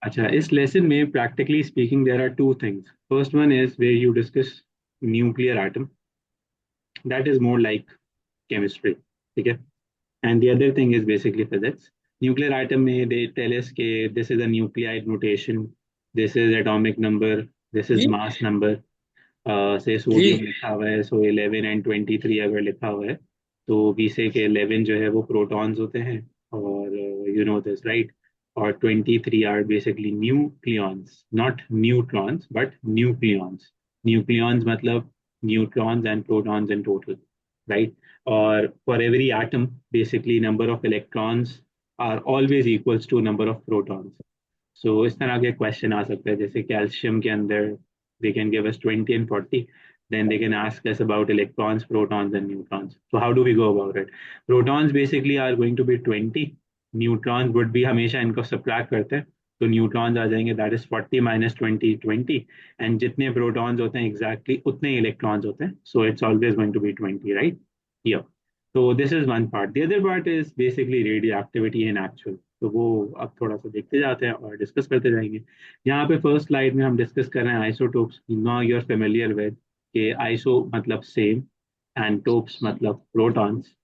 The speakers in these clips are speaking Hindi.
अच्छा, इस लेसन में practically speaking there are two things. First one is where you discuss nuclear atom. That is more like chemistry. ठीक है. And the other thing is basically physics. Nuclear atom में they tell us कि this is a nuclide notation, this is atomic number, this is ji mass number. से जी। सोडियम लिखा हुआ है, सो 11 एंड 23 अगर लिखा हुआ है तो वी से के 11 जो है वो प्रोटॉन्स होते हैं. और यू नो दिस राइट. और 23 are basically nucleons, not neutrons but nucleons. Nucleons मतलब neutrons and protons in total, right. और for every atom basically number of electrons are always equals to number of protons. So इस तरह के क्वेश्चन आ सकते हैं, जैसे कैल्शियम के अंदर they can give us 20 and 40. Then they can ask us about electrons, protons, and neutrons. So how do we go about it? Protons basically are going to be 20. Neutrons would be हमेशा इनको subtract करते हैं, तो न्यूट्रॉन्स आ जाएंगे, दैट इज 40 माइनस 20 20. एंड जितने प्रोटॉन्स होते हैं एग्जैक्टली उतने ही इलेक्ट्रॉन्स होते हैं, so it's always going to be 20, right. Yeah. तो this is one part. The other part is basically radioactivity in actual. तो वो अब थोड़ा सा देखते जाते हैं और डिस्कस करते जाएंगे. यहाँ पे फर्स्ट स्लाइड में हम डिस्कस कर रहे हैं isotopes. Now you are familiar with कि आइसो मतलब सेम एंड टोप्स मतलब प्रोटॉन्स.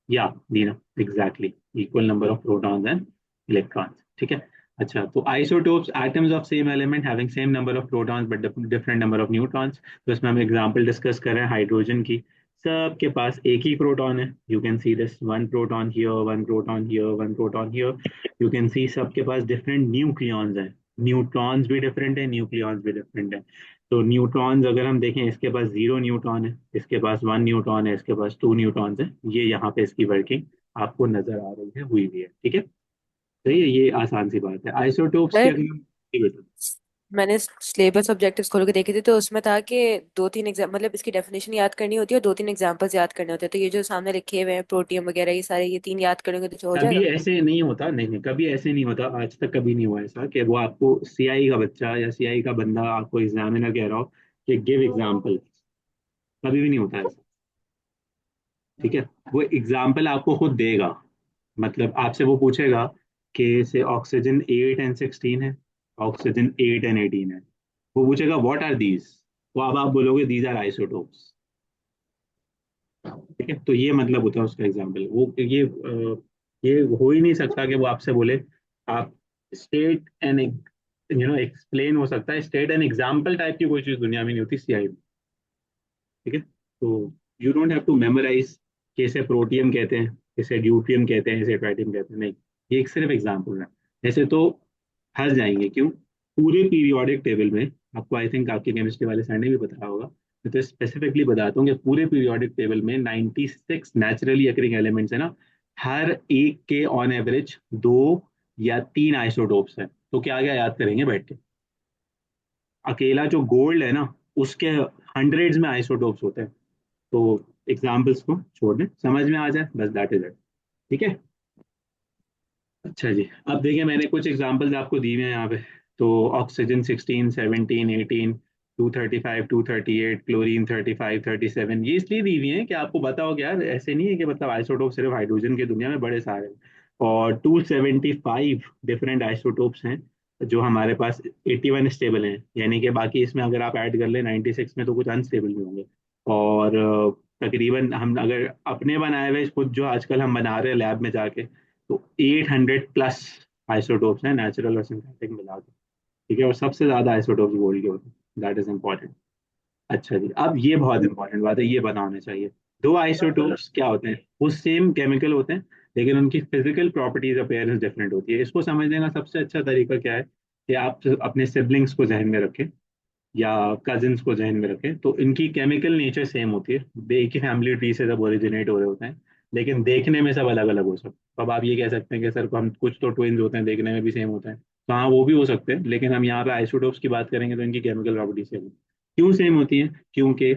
या दीना exactly equal number of protons and electrons. ठीक है. अच्छा, तो isotopes atoms of same element having same number of protons but different number of neutrons. तो इसमें हम एग्जांपल डिस्कस कर रहे हैं हाइड्रोजन की. सबके पास एक ही प्रोटॉन है. You can see this one proton here, one proton here, one proton here. You can see सबके पास डिफरेंट न्यूक्लियॉन्स हैं. न्यूट्रॉन्स भी डिफरेंट है, न्यूक्लियॉन्स भी डिफरेंट है. तो न्यूट्रॉन्स अगर हम देखें, इसके पास 0 न्यूट्रॉन है, इसके पास 1 न्यूट्रॉन है, इसके पास 2 न्यूट्रॉन्स है. ये यहाँ पे इसकी वर्किंग आपको नजर आ रही है, हुई भी है. ठीक है. तो ये आसान सी बात है आइसोटोप्स की सर, अगर हम. जी बेटा. मैंने सिलेबस ऑब्जेक्टिव्स खोल के देखे थे तो उसमें था कि दो तीन एग्जाम मतलब इसकी डेफिनेशन याद करनी होती है और दो तीन एग्जांपल्स याद करने होते हैं। तो ये जो सामने लिखे हुए हैं प्रोटियम वगैरह ये सारे ये तीन याद करेंगे तो जो हो कभी जाएगा। ऐसे नहीं होता, नहीं नहीं, कभी ऐसे नहीं होता, आज तक कभी नहीं हुआ ऐसा कि वो आपको सीआई का बच्चा या सीआई का बंदा आपको एग्जामिनर कह रहा हो कि गिव एग्जाम्पल. कभी भी नहीं होता ऐसा. ठीक है. वो एग्जाम्पल आपको खुद देगा. मतलब आपसे वो पूछेगा कि से ऑक्सीजन 8 एंड 16 है, ऑक्सीजन 8 एंड 18 है. वो पूछेगा व्हाट आर दीज. तो अब आप बोलोगे दीज आर आइसोटोप्स. ठीक है. तो ये मतलब होता है उसका एग्जाम्पल. वो ये हो ही नहीं सकता कि वो आपसे बोले आप स्टेट एंड एक्सप्लेन. हो सकता है स्टेट एंड एग्जाम्पल टाइप की कोई चीज दुनिया में नहीं होती सीआई में. ठीक है. तो you don't have to memorise कैसे प्रोटियम कहते हैं, कैसे ड्यूटियम कहते हैं, कैसे ट्राइटियम कहते हैं, नहीं. ये एक सिर्फ एग्जाम्पल है. ऐसे तो हंस जाएंगे. क्यों? पूरे पीरियोडिक टेबल में, आपको आई थिंक आपके केमिस्ट्री वाले सर ने भी बताया होगा, मैं तो स्पेसिफिकली बताता हूँ कि पूरे पीरियोडिक टेबल में 96 नेचुरली अकरिंग एलिमेंट्स है ना. हर एक के ऑन एवरेज 2 या 3 आइसोटोप्स हैं. तो क्या क्या याद करेंगे बैठ के. अकेला जो गोल्ड है ना, उसके हंड्रेड्स में आइसोटोप्स होते हैं. तो एग्जाम्पल्स को छोड़ दें, समझ में आ जाए बस, दैट इज इट. ठीक है. अच्छा जी, अब देखिए मैंने कुछ एग्जांपल्स आपको दिए हैं यहाँ पे. तो ऑक्सीजन 16 17 18, 235 238, क्लोरीन 35 37, ये इसलिए दी हुई हैं कि आपको पता हो कि यार ऐसे नहीं है कि मतलब आइसोटोप सिर्फ हाइड्रोजन की दुनिया में बड़े सारे हैं. और 275 डिफरेंट आइसोटोप्स हैं जो हमारे पास. 81 स्टेबल हैं, यानी कि बाकी इसमें अगर आप ऐड कर ले 96 में तो कुछ अनस्टेबल भी होंगे. और तकरीबन हम अगर अपने बनाए हुए खुद जो आजकल हम बना रहे हैं लैब में जाके, तो 800 प्लस आइसोटोप्स हैं नेचुरल और सिंथेटिक मिला के. ठीक है. और सबसे ज्यादा आइसोटोप्स गोल्ड के होते हैं. That is important. अच्छा जी, अब ये बहुत इंपॉर्टेंट बात है, ये पता होना चाहिए. दो आइसोटोप्स क्या होते हैं, वो सेम केमिकल होते हैं लेकिन उनकी फिजिकल प्रॉपर्टीज अपीयरेंस डिफरेंट होती है. इसको समझने का सबसे अच्छा तरीका क्या है कि आप अपने सिबलिंग्स को जहन में रखें या कजिन्स को जहन में रखें. तो इनकी केमिकल नेचर सेम होती है, एक ही फैमिली ट्री से सब ओरिजिनेट हो रहे होते हैं, लेकिन देखने में सब अलग अलग हो सकते हैं. अब आप ये कह सकते हैं कि सर हम कुछ तो ट्विन्स होते हैं देखने में भी सेम होते हैं. तो हाँ, वो भी हो सकते हैं, लेकिन हम यहाँ पे आइसोटोप्स की बात करेंगे तो इनकी केमिकल प्रॉपर्टी सेम है. क्यों सेम होती है? क्योंकि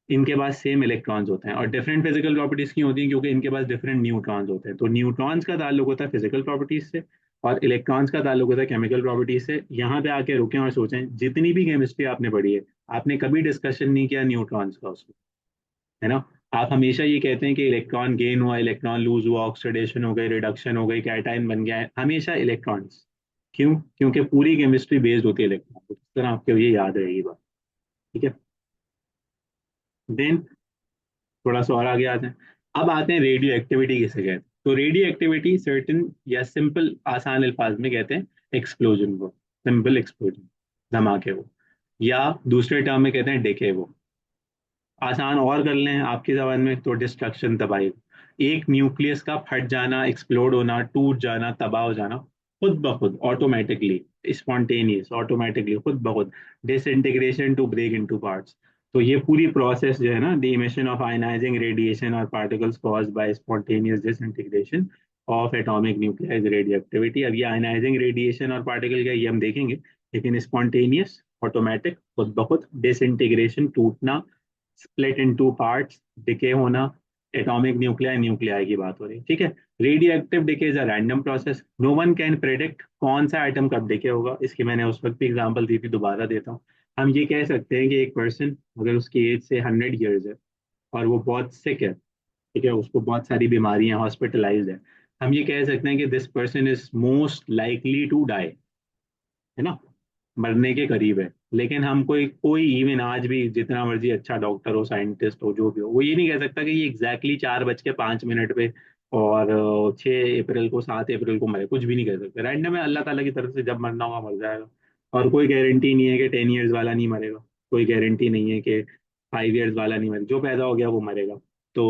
इनके पास सेम इलेक्ट्रॉन्स होते हैं. और डिफरेंट फिजिकल प्रॉपर्टीज की होती हैं क्योंकि इनके पास डिफरेंट न्यूट्रॉन्स होते हैं. तो न्यूट्रॉन्स का ताल्लुक होता है फिजिकल प्रॉपर्टीज से, और इलेक्ट्रॉन्स का ताल्लुक होता है केमिकल प्रॉपर्टीज से. यहाँ पे आके रुकें और सोचें, जितनी भी केमिस्ट्री आपने पढ़ी है, आपने कभी डिस्कशन नहीं किया न्यूट्रॉन्स का उसमें, है ना. आप हमेशा ये कहते हैं कि इलेक्ट्रॉन गेन हुआ, इलेक्ट्रॉन लूज हुआ, ऑक्सीडेशन हो गई, रिडक्शन हो गई, कैटायन बन गया है, हमेशा इलेक्ट्रॉन्स। क्यों? क्योंकि पूरी केमिस्ट्री बेस्ड होती है इलेक्ट्रॉन, तो इस तरह आपको ये याद रहेगी बात। ठीक है। देन थोड़ा सा और आगे आते हैं। अब आते हैं रेडियो एक्टिविटी किसे कहते हैं। तो रेडियो एक्टिविटी सर्टेन या सिंपल आसान अल्फाज में कहते हैं एक्सप्लोजन को, सिंपल एक्सप्लोजन, धमाके को, या दूसरे टर्म में कहते हैं डेके को। आसान और कर लें आपकी जबान में तो डिस्ट्रक्शन, तबाही। एक न्यूक्लियस का फट जाना, एक्सप्लोड होना, टूट जाना, तबाह हो जाना, खुद ब खुद, ऑटोमेटिकली, स्पॉन्टेनियस, ऑटोमेटिकली, खुद ब खुद। Disintegration to break into parts. तो ये पूरी प्रोसेस जो है ना, the emission of ionising radiation और particles caused by spontaneous disintegration of atomic nuclear is radioactivity. अब ये आयनाइजिंग रेडिएशन और पार्टिकल क्या, ये हम देखेंगे। लेकिन स्पॉन्टेनियस, ऑटोमेटिक, खुद ब खुद, डिसइंटीग्रेशन, टूटना, स्प्लिट इनटू पार्ट्स, डिके होना, एटॉमिक न्यूक्लियाई, न्यूक्लियाई की बात हो रही है। ठीक है। Radioactive decay is a random process, no one can predict कौन सा आइटम कब डिके होगा। इसकी मैंने उस वक्त भी एग्जांपल दी थी, दोबारा देता हूँ। हम ये कह सकते हैं कि एक पर्सन अगर उसकी एज से 100 ईयर्स है और वो बहुत सिक है, ठीक है, उसको बहुत सारी बीमारियां, हॉस्पिटलाइज है, हम ये कह सकते हैं कि this person is most likely to die, है ना, मरने के करीब है। लेकिन हम कोई कोई इवन आज भी जितना मर्जी अच्छा डॉक्टर हो, साइंटिस्ट हो, जो भी हो, वो ये नहीं कह सकता कि ये एग्जैक्टली 4:05 पे और 6 अप्रैल को, 7 अप्रैल को मरे, कुछ भी नहीं कह सकते। रैंडम है, अल्लाह ताला की तरफ से जब मरना होगा मर जाएगा। और कोई गारंटी नहीं है कि 10 ईयर्स वाला नहीं मरेगा, कोई गारंटी नहीं है कि 5 ईयर्स वाला नहीं मरेगा, जो पैदा हो गया वो मरेगा। तो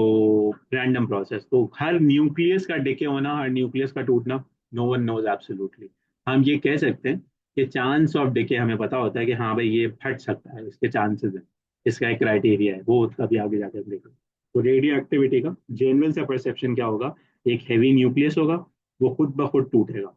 रैंडम प्रोसेस, तो हर न्यूक्लियस का डिके होना, हर न्यूक्लियस का टूटना, नो वन नोज एब्सोल्युटली। हम ये कह सकते हैं कि चांस ऑफ डिके, हमें पता होता है कि हाँ भाई ये फट सकता है, इसके चांसेस है, इसका एक क्राइटेरिया है, वो कभी आगे जाकर हम देखेंगे। तो रेडियो एक्टिविटी का जनरल सा परसेप्शन क्या होगा, एक हैवी न्यूक्लियस होगा, वो खुद ब खुद टूटेगा।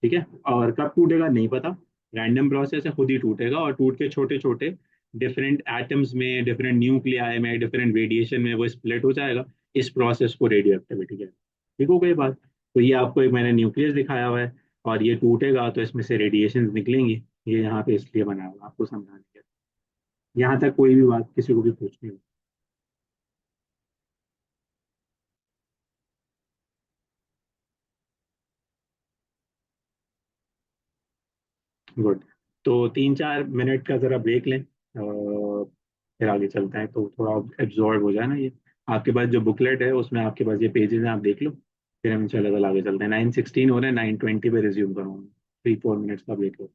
ठीक है। और कब टूटेगा नहीं पता, रैंडम प्रोसेस है, खुद ही टूटेगा, और टूट के छोटे छोटे डिफरेंट एटम्स में, डिफरेंट न्यूक्लियाई में, डिफरेंट रेडिएशन में वो स्प्लिट हो जाएगा। इस प्रोसेस को रेडियो एक्टिविटी कहते हैं। ठीक हो गई बात। तो ये आपको एक मैंने न्यूक्लियस दिखाया हुआ है, और ये टूटेगा तो इसमें से रेडिएशन निकलेंगी। ये यहाँ पे इसलिए बनाया हुआ है, आपको समझाने के लिए। यहाँ तक कोई भी बात किसी को भी पूछनी हो। गुड। तो 3-4 मिनट का जरा ब्रेक लें, फिर आगे चलते हैं, तो थोड़ा एब्जॉर्ब हो जाए ना ये। आपके पास जो बुकलेट है उसमें आपके पास ये पेजेस हैं, आप देख लो, फिर हम इंशाल्लाह आगे चलते हैं। 9:16 हो रहे हैं, 9:20 पे रिज्यूम करूँगा। 3-4 मिनट्स का ब्रेक लो।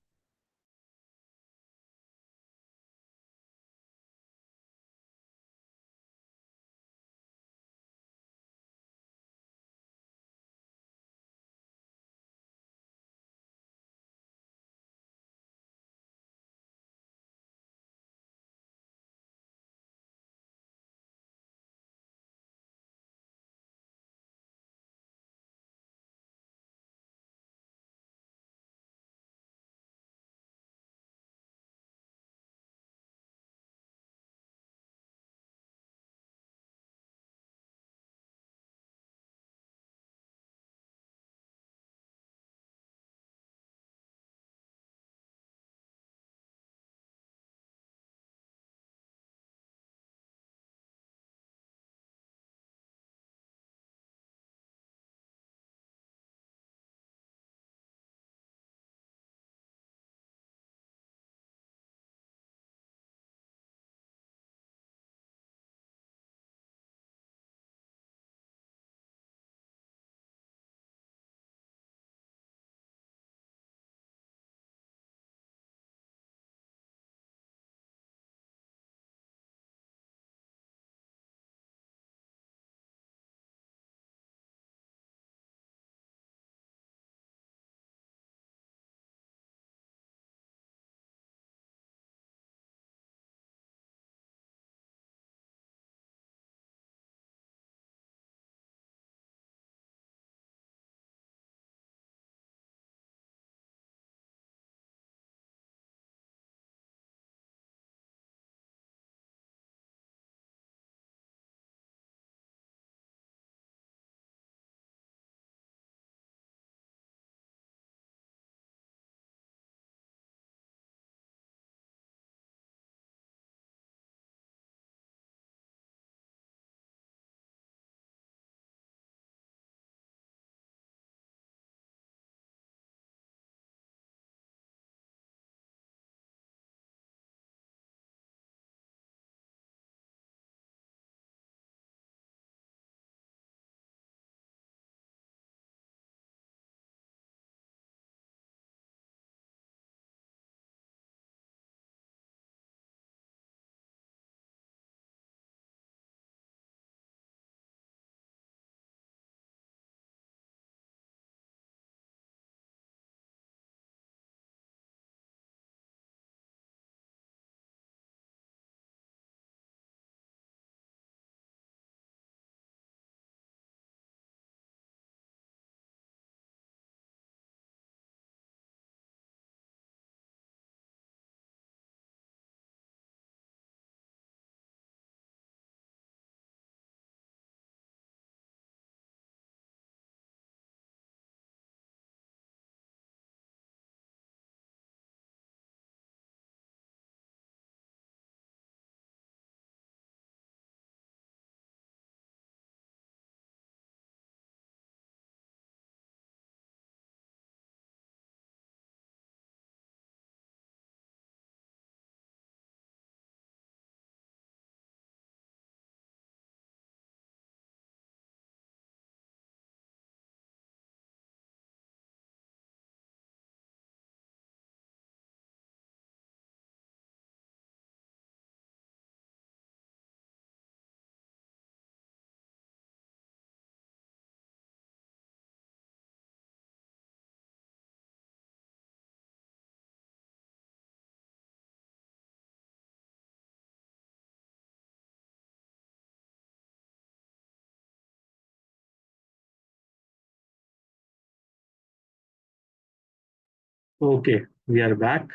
Okay, we are back.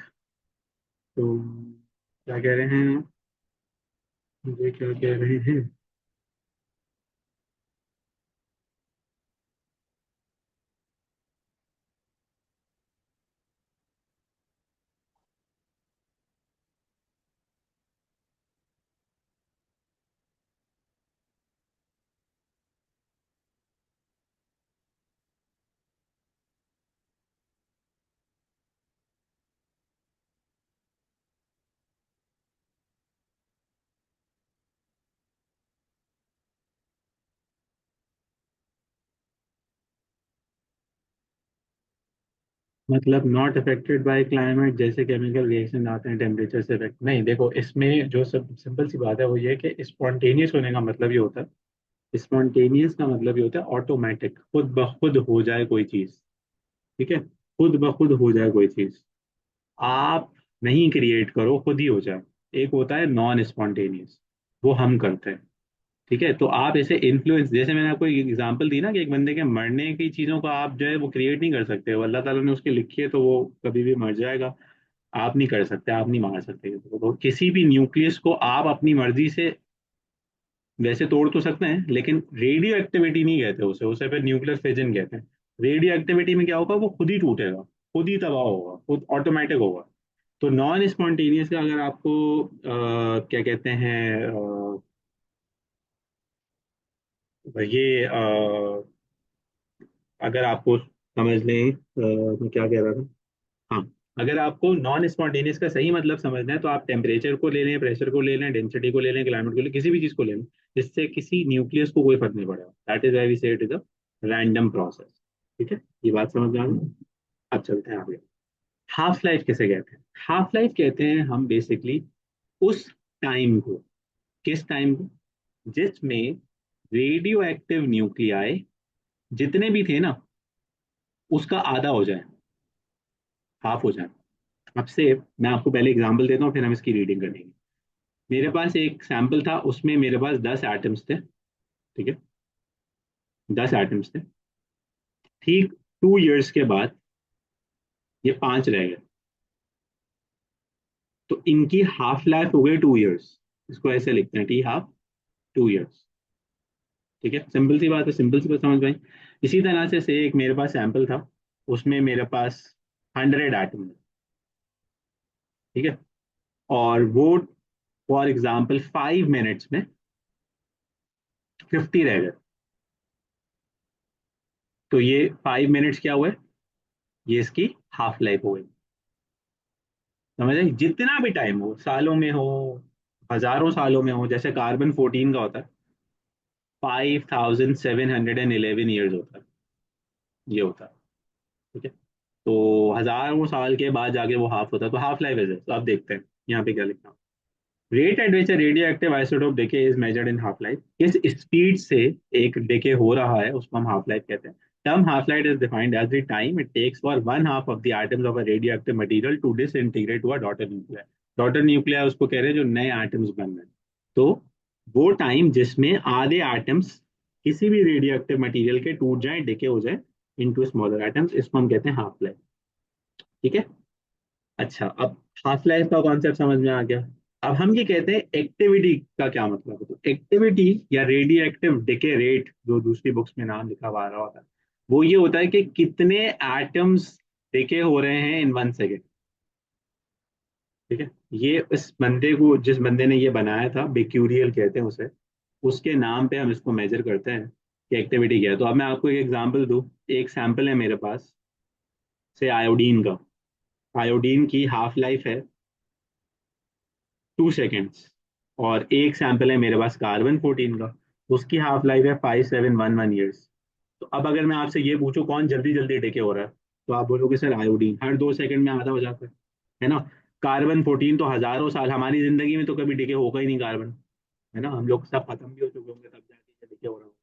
तो क्या कह रहे हैं आप? मुझे क्या कह रहे हैं? मतलब नॉट अफेक्टेड बाय क्लाइमेट, जैसे केमिकल रिएक्शन आते हैं टेम्परेचर से अफेक्ट नहीं। देखो, इसमें जो सब सिंपल सी बात है वो ये है कि स्पॉन्टेनियस होने का मतलब ये होता है, स्पॉन्टेनियस का मतलब ये होता है ऑटोमेटिक, खुद ब खुद हो जाए कोई चीज। ठीक है, खुद ब खुद हो जाए कोई चीज, आप नहीं क्रिएट करो, खुद ही हो जाए। एक होता है नॉन स्पॉन्टेनियस, वो हम करते हैं। ठीक है, तो आप ऐसे इन्फ्लुएंस, जैसे मैंने आपको एक एग्जांपल दी ना कि एक बंदे के मरने की चीजों को आप जो है वो क्रिएट नहीं कर सकते, वो अल्लाह ताला ने उसकी लिखी है तो वो कभी भी मर जाएगा। आप नहीं कर सकते, आप नहीं मार सकते किसी को। तो किसी भी न्यूक्लियस को आप अपनी मर्जी से वैसे तोड़ तो सकते हैं, लेकिन रेडियो एक्टिविटी नहीं कहते उसे, उसे फिर न्यूक्लियर फिजन कहते हैं। रेडियो एक्टिविटी में क्या होगा, वो खुद ही टूटेगा, खुद ही तबाह होगा, खुद ऑटोमेटिक होगा। तो नॉन स्पॉन्टेनियस का अगर आपको क्या कहते हैं, ये अगर आपको समझ लें, मैं क्या कह रहा था। हाँ, अगर आपको नॉन स्पॉन्टेनियस का सही मतलब समझना है तो आप टेम्परेचर को ले लें, प्रेशर को ले लें, डेंसिटी को ले लें, क्लाइमेट को ले, किसी भी चीज को ले लें, जिससे किसी न्यूक्लियस को कोई फर्क नहीं पड़ेगा। दैट इज व्हाई वी से it is a random process. ठीक है, ये बात समझ में आ गई। अब चलते हैं आगे। हाफ लाइफ किसे कहते हैं? हाफ लाइफ कहते हैं हम बेसिकली उस टाइम को, किस टाइम को, जिसमें रेडियो एक्टिव न्यूक्लियाई जितने भी थे ना, उसका आधा हो जाए, हाफ हो जाए। अब से मैं आपको पहले एग्जांपल देता हूँ, फिर हम इसकी रीडिंग करेंगे। मेरे पास एक सैंपल था, उसमें मेरे पास 10 एटम्स थे। ठीक है, 10 एटम्स थे। ठीक 2 इयर्स के बाद ये 5 रह गए, तो इनकी हाफ लाइफ हो गई 2 इयर्स। इसको ऐसे लिखते हैं, टी हाफ, 2 इयर्स। ठीक है, सिंपल सी बात है, सिंपल सी बात समझ में आई। इसी तरह से एक मेरे पास सैंपल था, उसमें मेरे पास 100 एटम। ठीक है, और वो फॉर एग्जाम्पल 5 मिनट्स में 50 रह गए। तो ये 5 मिनट्स क्या हुए, ये इसकी हाफ लाइफ हो गई। समझ आई? जितना भी टाइम हो, सालों में हो, हजारों सालों में हो, जैसे कार्बन 14 का होता है, 5711 ईयर्स होता है, ये होता है। ठीक है, तो हजारों साल के बाद जाके वो हाफ होता है, तो हाफ लाइफ है। तो आप देखते हैं यहाँ पे क्या लिखा, rate at which radio active isotope decay is measured in half life. किस स्पीड से एक डिके हो रहा है उसको हम हाफ लाइफ कहते हैं। Term half life is defined as the time it takes for one half of the atoms of a radioactive material to disintegrate to a daughter nuclear. Daughter nuclear उसको कह रहे हैं जो नए एटम्स बन रहे हैं। तो वो टाइम जिसमें आधे एटम्स किसी भी रेडियो एक्टिव मटेरियल के टूट जाए, डिके हो जाए इनटू स्मॉलर एटम्स, इसको हम कहते हैं हाफ लाइफ। ठीक है, अच्छा, अब हाफ लाइफ का कॉन्सेप्ट समझ में आ गया। अब हम ये कहते हैं एक्टिविटी का क्या मतलब है। तो एक्टिविटी या रेडियो एक्टिव डिके रेट, जो दूसरी बुक्स में नाम लिखा हुआ आ रहा होता है, वो ये होता है कि कितने एटम्स डिके हो रहे हैं इन 1 सेकेंड। ठीक है, ये इस बंदे को, जिस बंदे ने ये बनाया था, बेक्यूरियल कहते हैं उसे, उसके नाम पे हम इसको मेजर करते हैं कि एक्टिविटी क्या है। तो अब मैं आपको एक एग्जांपल दूं। एक सैंपल है मेरे पास से आयोडीन का। आयोडीन की हाफ लाइफ है 2 सेकेंड्स। और एक सैंपल है मेरे पास कार्बन 14 का, उसकी हाफ लाइफ है 5711 ईयर्स। तो अब अगर मैं आपसे ये पूछूं कौन जल्दी जल्दी डिके हो रहा है, तो आप बोलोगे सर आयोडीन, हर 2 सेकंड में आधा हो जाता है ना। कार्बन 14 तो हजारों साल, हमारी जिंदगी में तो कभी डिके होगा ही नहीं कार्बन, है ना, हम लोग सब खत्म भी हो चुके होंगे तब जाके डिके हो रहा हो।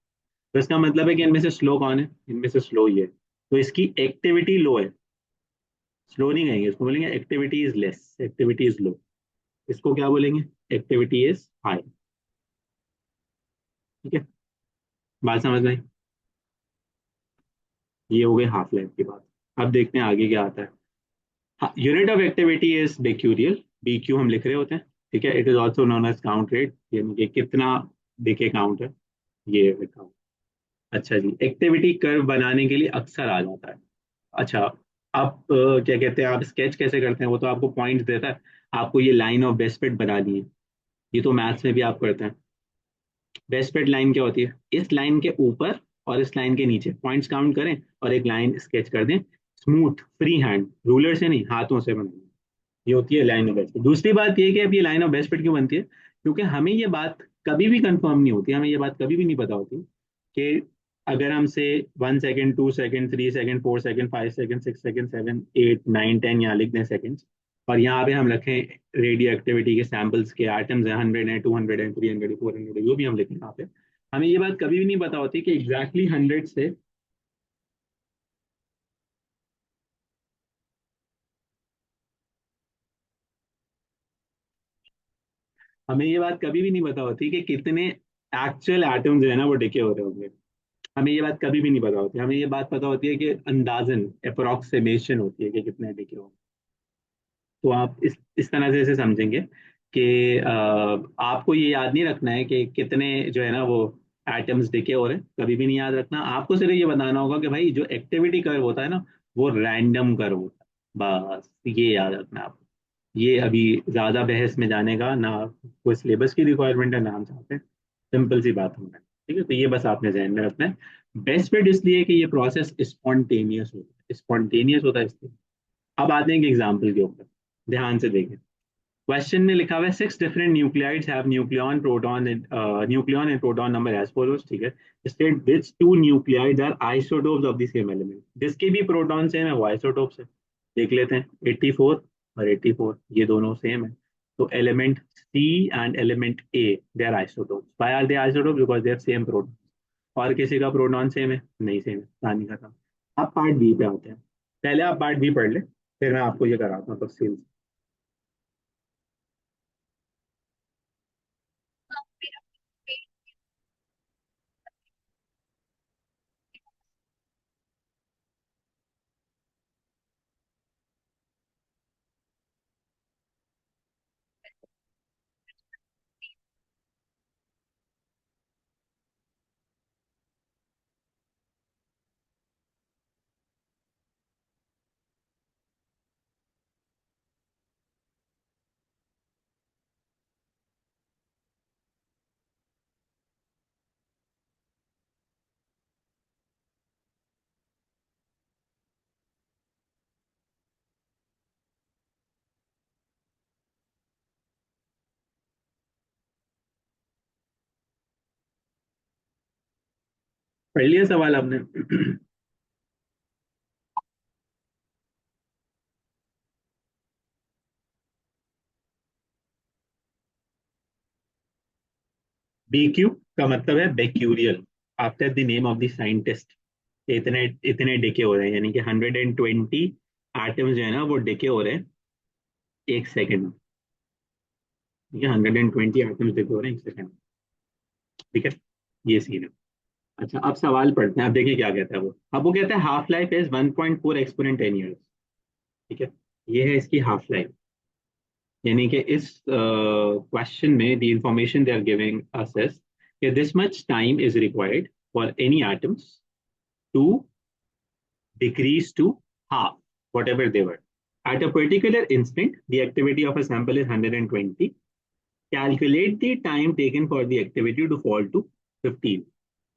तो इसका मतलब है कि इनमें से स्लो कौन है, इनमें से स्लो ही है। तो इसकी एक्टिविटी लो है। स्लो नहीं कहेंगे, इसको बोलेंगे activity is less, activity is low. इसको क्या बोलेंगे, एक्टिविटी इज हाई। ठीक है, बात समझ में आई? ये हो गई हाफ लाइफ की बात। अब देखते हैं आगे क्या आता है। हाँ, unit of activity is becquerel, BQ हम लिख रहे होते हैं, ठीक है। It is also known as count rate, यानी कि कितना देखे काउंट है, ये काउंट। अच्छा जी, एक्टिविटी कर्व बनाने के लिए अक्सर आ जाता है। अच्छा, आप क्या कहते हैं, आप स्केच कैसे करते हैं, वो तो आपको पॉइंट्स देता है। आपको ये लाइन ऑफ बेस्ट फिट बनानी है, ये तो मैथ्स में भी आप करते हैं। बेस्ट फिट लाइन क्या होती है, इस लाइन के ऊपर और इस लाइन के नीचे पॉइंट्स काउंट करें और एक लाइन स्केच कर दें, स्मूथ फ्री हैंड, रूलर से नहीं, हाथों से बनाएं। ये होती है लाइन ऑफ बेस्ट फिट। दूसरी बात ये है कि अब ये लाइन ऑफ बेस्ट फिट क्यों बनती है, क्योंकि हमें ये बात कभी भी कंफर्म नहीं होती, हमें ये बात कभी भी नहीं पता होती कि अगर हमसे 1 second, 2 second, 3 second, 4 second, 5 second, 6 second, 7, 8, 9, 10 यहाँ लिख दें सेकेंड्स, और यहाँ पे हम रखें रेडियो एक्टिविटी के सैंपल्स के आइटम्स हैं, 100 है, 200 है, 300 है, 400 है, जो भी हम लिखें यहाँ पे, हमें ये बात कभी भी नहीं पता होती कि एग्जैक्टली 100 से, हमें ये बात कभी भी नहीं पता होती कि कितने एक्चुअल एटम्स जो है ना वो डिके हो रहे होंगे। हमें ये बात कभी भी नहीं पता होती, हमें ये बात पता होती है कि अंदाजन अप्रोक्सीमेशन होती है कि कितने डिके होंगे। तो आप इस तरह से इसे समझेंगे कि आपको ये याद नहीं रखना है कि कितने जो है ना वो एटम्स डिके हो रहे हैं, कभी भी नहीं याद रखना। आपको सिर्फ ये बताना होगा कि भाई जो एक्टिविटी कर्व होता है ना, वो रैंडम कर्व होता है, बस ये याद रखना है आपको। ये अभी ज्यादा बहस में जाने का ना कोई सिलेबस की रिक्वायरमेंट है ना हम चाहते हैं, सिंपल सी बात होना है, ठीक है। तो ये बस आपने ध्यान में रखना है। बेस्ट फिट इसलिए कि ये प्रोसेस स्पॉन्टेनियस होता है, स्पॉन्टेनियस होता है इसलिए। अब आते हैं एक एग्जाम्पल के ऊपर, ध्यान से देखें। क्वेश्चन में लिखा हुआ है 6 different nuclides have nucleon and proton number as follows, ठीक है। State which two nuclides are isotopes of the same element, जिसके भी प्रोटॉन सेम है वो आइसोटोप्स है। देख लेते हैं, 84 और 84 ये दोनों सेम है, तो element C and element A they are isotopes. Why are they isotopes, because they are same proton. और किसी का प्रोटॉन सेम है, नहीं सेम है, कहानी खत्म। अब पार्ट बी पे आते हैं। पहले आप पार्ट बी पढ़ ले, फिर मैं आपको ये कराता हूँ तफसील से। पढ़ लिया सवाल आपने? BQ का मतलब है becquerel, after the name of the scientist. इतने इतने डिके हो रहे हैं, यानी कि 120 एटम्स जो है ना वो डिके हो रहे हैं 1 सेकेंड में, ठीक है। 120 एटम्स डिके हो रहे हैं 1 सेकेंड में, ठीक है। ये सीन है। अच्छा, अब सवाल पढ़ते हैं, अब देखिए क्या कहता है वो। अब वो कहता है half life is 1.4 exponent 10 years, ठीक है। ये है इसकी हाफ लाइफ, यानी कि इस क्वेश्चन में the information they are giving us is कि this much time is required for any atoms to decrease to half whatever they were. At a particular instant, the activity of a sample is 120. Calculate the time taken for the activity to fall to 15.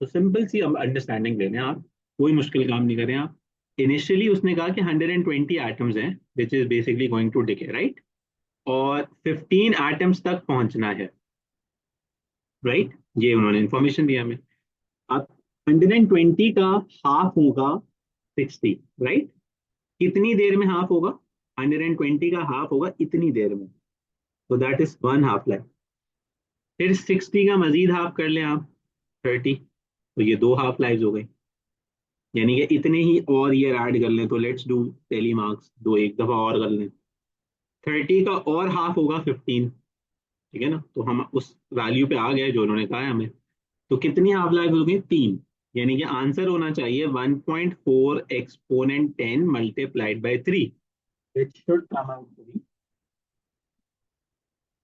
तो सिंपल सी अंडरस्टैंडिंग ले रहे हैं आप, कोई मुश्किल काम नहीं कर रहे हैं आप। इनिशियली उसने कहा कि 120 एटम्स हैं which is basically going to decay, right, और 15 एटम्स तक पहुंचना है, राइट। ये उन्होंने इंफॉर्मेशन दिया हमें। अब 120 का हाफ होगा 60, राइट। कितनी देर में हाफ होगा, 120 का हाफ होगा इतनी देर में, तो that is one half life. फिर 60 का मजीद हाफ कर लें आप, 30, तो ये दो हाफ लाइफ हो गई। यानी कि इतने ही और ईयर ऐड कर लें, तो लेट्स डू टेली मार्क्स, दो एक दफा और कर लें। 30 का और हाफ होगा 15, ठीक है ना। तो हम उस वैल्यू पे आ गए जो उन्होंने कहा है हमें। तो कितनी हाफ लाइफ हो गई, 3। यानी कि आंसर होना चाहिए 1.4 exponent 10 multiplied by 3, It should come out to be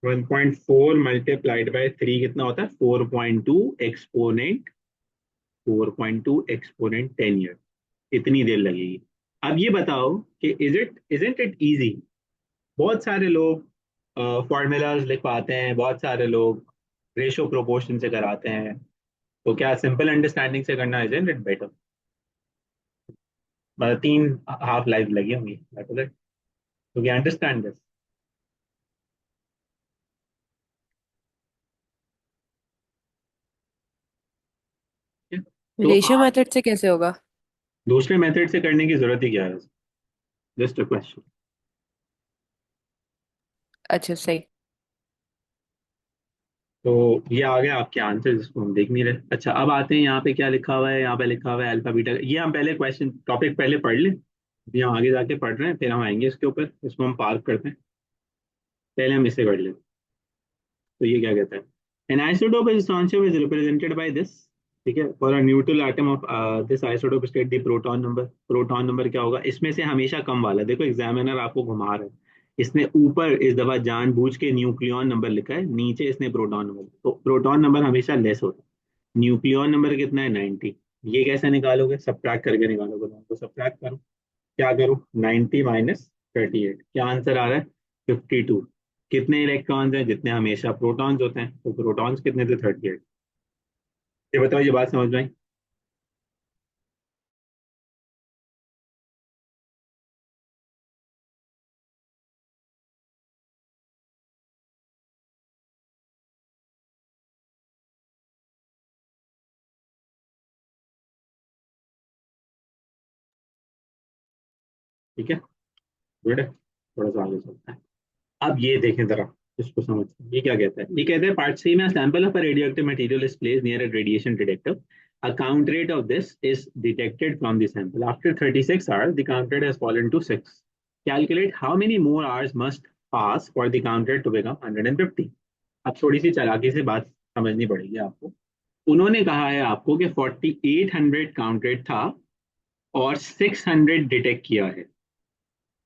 1.4 multiplied by 3 कितना होता है? 4.2 एक्सपोनेंट 10 ईयर। इतनी देर लगेगी। अब ये बताओ कि इजंट इट इजी? बहुत सारे लोग फॉर्मूलाज लिख पाते हैं, बहुत सारे लोग रेशो प्रोपोर्शन से कराते हैं। तो क्या सिंपल अंडरस्टैंडिंग से करना इजंट इट बेटर? मतलब 3 हाफ लाइफ लगी होंगी, दैट इज इट। तो वी अंडरस्टैंड दिस। तो रेशियो आप मेथड से कैसे होगा? दूसरे मेथड से करने की जरूरत ही क्या है? Just a question. अच्छा सही। तो ये आ गया आपके आंसर, जिसको हम देख नहीं रहे। अच्छा, अब आते हैं यहाँ पे क्या लिखा हुआ है। यहाँ पे लिखा हुआ है अल्फा बीटा। ये हम पहले क्वेश्चन टॉपिक पहले पढ़ लें, अभी हम आगे जाके पढ़ रहे हैं, फिर हम आएंगे इसके ऊपर। इसको हम पार्क करते हैं, पहले हम इसे कर लेते हैं। तो ये क्या कहता है? N isotope is is represented by this. ठीक है, for a neutral atom of this isotope state the proton number. Proton number क्या होगा इसमें से? हमेशा कम वाला। देखो एग्जामिनर आपको घुमा रहा है, इसने ऊपर इस दफा जानबूझ के न्यूक्लियॉन नंबर लिखा है, नीचे इसने प्रोटॉन नंबर। तो प्रोटॉन नंबर हमेशा लेस होता है। न्यूक्लियॉन नंबर कितना है? 90। ये कैसे निकालोगे? सब्ट्रैक्ट करके निकालोगे। तो सब्ट्रैक्ट करो। क्या करूँ? 90 माइनस 38, क्या आंसर आ रहा है? 52। कितने इलेक्ट्रॉन्स हैं? जितने हमेशा प्रोटॉन्स होते हैं। तो प्रोटॉन्स कितने थे? 38। ये बताओ, ये बात समझ में आई? ठीक है, गुड है। थोड़ा सा आगे चलता है। अब ये देखें जरा, इसको समझते हैं। ये क्या कहता है? ये कहते हैं पार्ट सी में sample of a radioactive material is placed near a radiation detector. A count rate of this is detected from the sample. After 36 hours, the count rate has fallen to 6. Calculate how many more hours must pass for the count rate to become 150. अब थोड़ी सी चालाकी से बात समझनी पड़ेगी आपको। उन्होंने कहा है आपको कि 4800 काउंट रेट था और 600 डिटेक्ट किया है।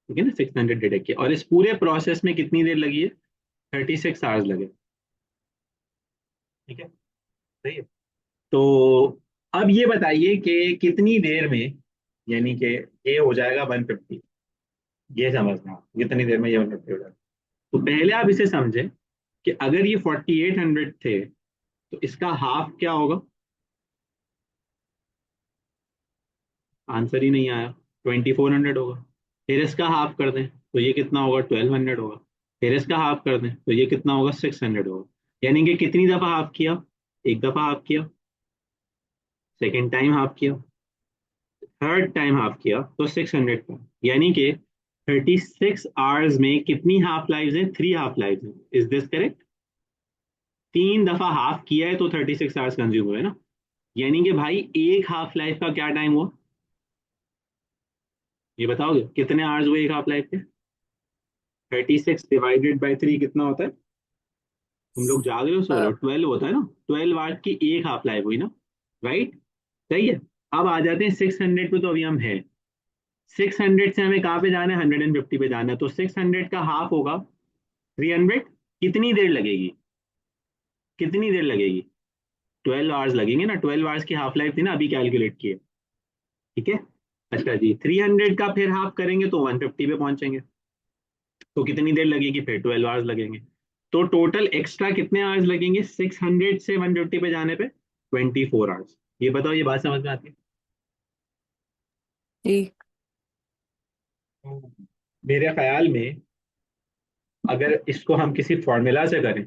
ठीक है ना, 600 डिटेक्ट किया, और इस पूरे प्रोसेस में कितनी देर लगी है? 36 आवर्स लगे। ठीक है, सही है। तो अब ये बताइए कि कितनी देर में, यानी कि ये हो जाएगा 150। ये समझना कितनी देर में ये 150 हो जाएगा। तो पहले आप इसे समझें कि अगर ये 4800 थे तो इसका हाफ क्या होगा? आंसर ही नहीं आया। 2400 होगा। फिर इसका हाफ कर दें तो ये कितना होगा? 1200 होगा। फिर इसका हाफ कर दें तो ये कितना होगा? 600 होगा। यानी कि कितनी दफा हाफ किया? एक दफा हाफ किया, सेकेंड टाइम हाफ किया, थर्ड टाइम हाफ किया, तो 600 का। यानी कि 36 आवर्स में कितनी हाफ लाइव्स हैं? 3 हाफ लाइव्स हैं। Is this correct? 3 दफा हाफ किया है तो 36 आवर्स कंज्यूम हुए ना। यानी कि भाई एक हाफ लाइफ का क्या टाइम हुआ? ये बताओगे कितने आवर्स हुए एक हाफ लाइफ के? 36 डिवाइडेड बाई 3 कितना होता है? तुम लोग जाग रहे हो, सो रहे हो? 12 होता है ना। 12 आवर्स की एक हाफ लाइफ हुई ना, राइट? सही है। अब आ जाते हैं 600 पे। तो अभी हम हैं 600 से, हमें कहाँ पे जाना है? 150 पे जाना है। तो 600 का हाफ होगा 300। कितनी देर लगेगी? कितनी देर लगेगी? 12 आवर्स लगेंगे ना। 12 आवर्स की हाफ लाइफ थी ना, अभी कैलकुलेट किए। ठीक है। अच्छा जी, 300 का फिर हाफ करेंगे तो 150 पे पहुंचेंगे। तो कितनी देर लगेगी? फिर 12 आवर्स लगेंगे। तो टोटल एक्स्ट्रा कितने आवर्स लगेंगे 600 से 150 पे जाने पे? 24 आवर्स। ये बताओ, ये बात समझ में आती है? जी। तो मेरे ख्याल में अगर इसको हम किसी फॉर्मूला से करें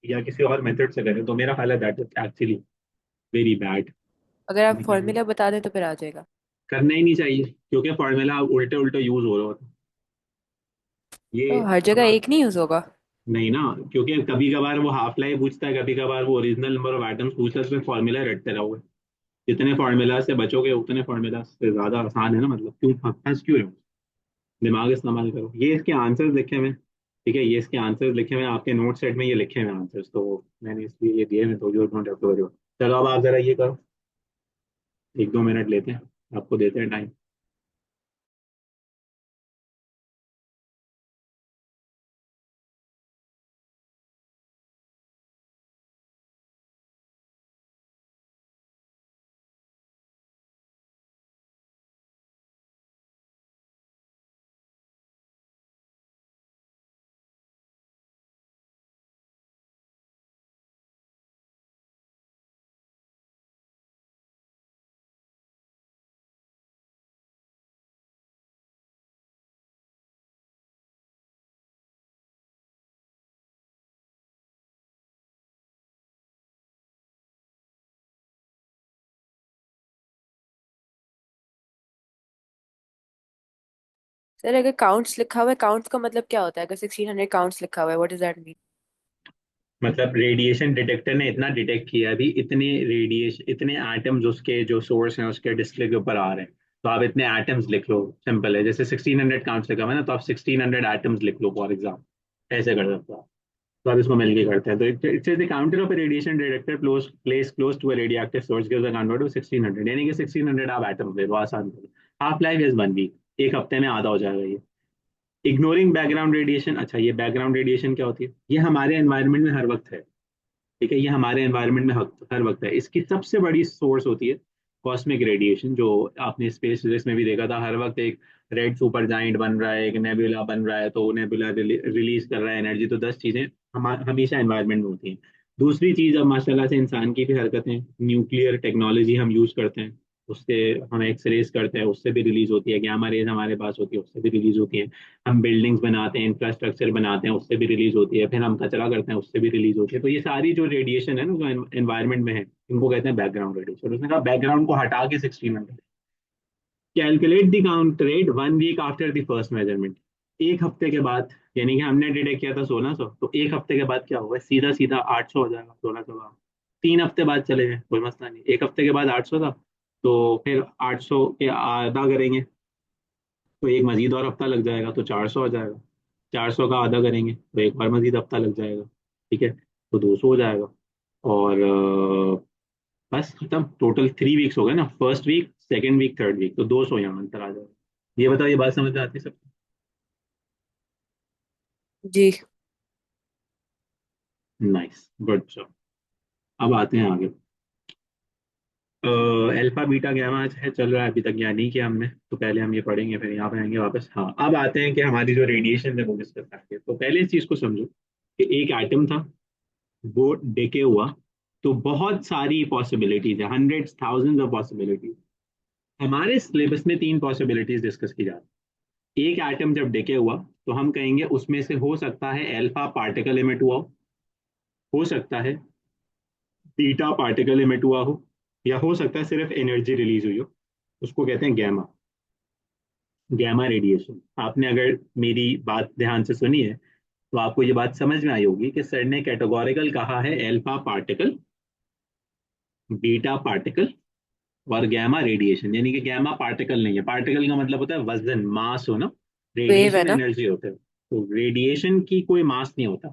या किसी और मेथड से करें तो मेरा ख्याल है that is actually very bad. अगर आप लेकिन फॉर्मूला बता दें तो फिर आ जाएगा। करना ही नहीं चाहिए, क्योंकि फॉर्मूला उल्टे उल्टे यूज हो रहा होता है। ये तो हर अब जगह आप, एक नहीं यूज होगा। नहीं ना, क्योंकि कभी कभार वो हाफ लाइफ पूछता है, कभी कभार वो ओरिजिनल नंबर ऑफ एटम्स पूछता है, उसमें फॉर्मूला रटते रहोगे। जितने फार्मूला से बचोगे उतने फार्मूला से ज्यादा आसान है ना। मतलब क्यों फंस क्यों रहे हो? दिमाग इस्तेमाल करो। ये इसके आंसर्स लिखे हुए हैं। ठीक है, ये इसके आंसर्स लिखे हुए हैं आपके नोट सेट में, ये लिखे हुए आंसर्स। तो मैंने इसलिए ये दिए हैं, तो you don't have to worry. चलो अब आप जरा ये करो, 1-2 मिनट लेते हैं, आपको देते हैं टाइम। सर अगर काउंट्स लिखा हुआ है, काउंट्स का मतलब क्या होता है? अगर 1600 काउंट्स लिखा हुआ है, व्हाट डज दैट मीन? मतलब रेडिएशन डिटेक्टर ने इतना डिटेक्ट किया अभी, इतने रेडिएशन, इतने एटम्स उसके जो सोर्स हैं उसके डिस्प्ले के ऊपर आ रहे हैं, तो आप इतने एटम्स लिख लो। सिंपल है, जैसे 1600 काउंट्स लिखा हुआ है ना, तो आप 1600 एटम्स लिख लो फॉर एग्जाम्पल, ऐसे कर सकते हो। तो आप इसको मिलके करते हैं, तो it's the counter of a radiation detector place close to a radioactive source gives a counter to 1600, यानी कि 1600 आप एटम्स ले लो, आसान करो। हाफ लाइफ इज 1 वीक, एक हफ्ते में आधा हो जाएगा ये। इग्नोरिंग बैकग्राउंड रेडिएशन, अच्छा ये बैकग्राउंड रेडिएशन क्या होती है? ये हमारे एनवायरनमेंट में हर वक्त है, ठीक है, ये हमारे एनवायरनमेंट में हर वक्त है। इसकी सबसे बड़ी सोर्स होती है कॉस्मिक रेडिएशन, जो आपने स्पेस फिजिक्स में भी देखा था, हर वक्त एक रेड सुपर जाइंट बन रहा है, एक नेबुला बन रहा है, तो नेबुला रिलीज कर रहा है एनर्जी। तो 10 चीजें हमेशा एनवायरनमेंट में होती हैं। दूसरी चीज, अब माशाल्लाह से इंसान की भी हरकतें, न्यूक्लियर टेक्नोलॉजी हम यूज करते हैं, उससे हम एक्सरेज करते हैं, उससे भी रिलीज होती है। गैमा रेज हमारे पास होती है, उससे भी रिलीज होती है। हम बिल्डिंग्स बनाते हैं, इंफ्रास्ट्रक्चर बनाते हैं, उससे भी रिलीज होती है। फिर हम कचरा करते हैं, उससे भी रिलीज होती है। तो ये सारी जो रेडिएशन है ना, जो एनवायरनमेंट में है, इनको कहते हैं बैकग्राउंड रेडिएशन। उसने कहा बैकग्राउंड को हटा के 1600। Calculate the count rate 1 week after the first measurement, एक हफ्ते के बाद। यानी कि हमने डिटेक्ट किया था 1600, तो एक हफ्ते के बाद क्या होगा? सीधा सीधा 800 हो जाएगा, 1600 का। 3 हफ्ते बाद चले गए, कोई मसला नहीं, एक हफ्ते के बाद 800 था, तो फिर 800 के आधा करेंगे, तो एक मजीद और हफ्ता लग जाएगा, तो 400 हो जाएगा। 400 का आधा करेंगे तो एक और मजीद हफ्ता लग जाएगा, ठीक है, तो 200 हो जाएगा। और बस खत्म, टोटल 3 वीक्स हो गए ना, first week, second week, third week, तो 200 यहाँ अंतर आ जाएगा। ये बताओ, ये बात समझ में आती है सबको? जी। Nice, good job. अब आते हैं आगे। अल्फा बीटा गैमा है चल रहा है अभी तक, यानी कि हमने तो पहले हम ये पढ़ेंगे, फिर यहाँ पे आएंगे वापस। हाँ, अब आते हैं कि हमारी जो रेडिएशन है वो किस प्रकार की है। तो पहले इस चीज को समझो कि एक एटम था, वो डेके हुआ, तो बहुत सारी पॉसिबिलिटीज है, हंड्रेड्स थाउजेंड्स ऑफ पॉसिबिलिटीज। हमारे सिलेबस में 3 पॉसिबिलिटीज डिस्कस की जाती है। एक एटम जब डेके हुआ, तो हम कहेंगे उसमें से हो सकता है अल्फा पार्टिकल इमिट हुआ हो सकता है बीटा पार्टिकल इमिट हुआ हो, या हो सकता है सिर्फ एनर्जी रिलीज हुई हो। उसको कहते हैं गैमा, गैमा रेडिएशन। आपने अगर मेरी बात ध्यान से सुनी है, तो आपको ये बात समझ में आई होगी कि सर ने कैटेगोरिकल कहा है अल्फा पार्टिकल, बीटा पार्टिकल और गैमा रेडिएशन। यानी कि गैमा पार्टिकल नहीं है, पार्टिकल का मतलब होता है वजन, मास होना, वेव है रेडिएशन ना? एनर्जी होता है। तो रेडिएशन की कोई मास नहीं होता।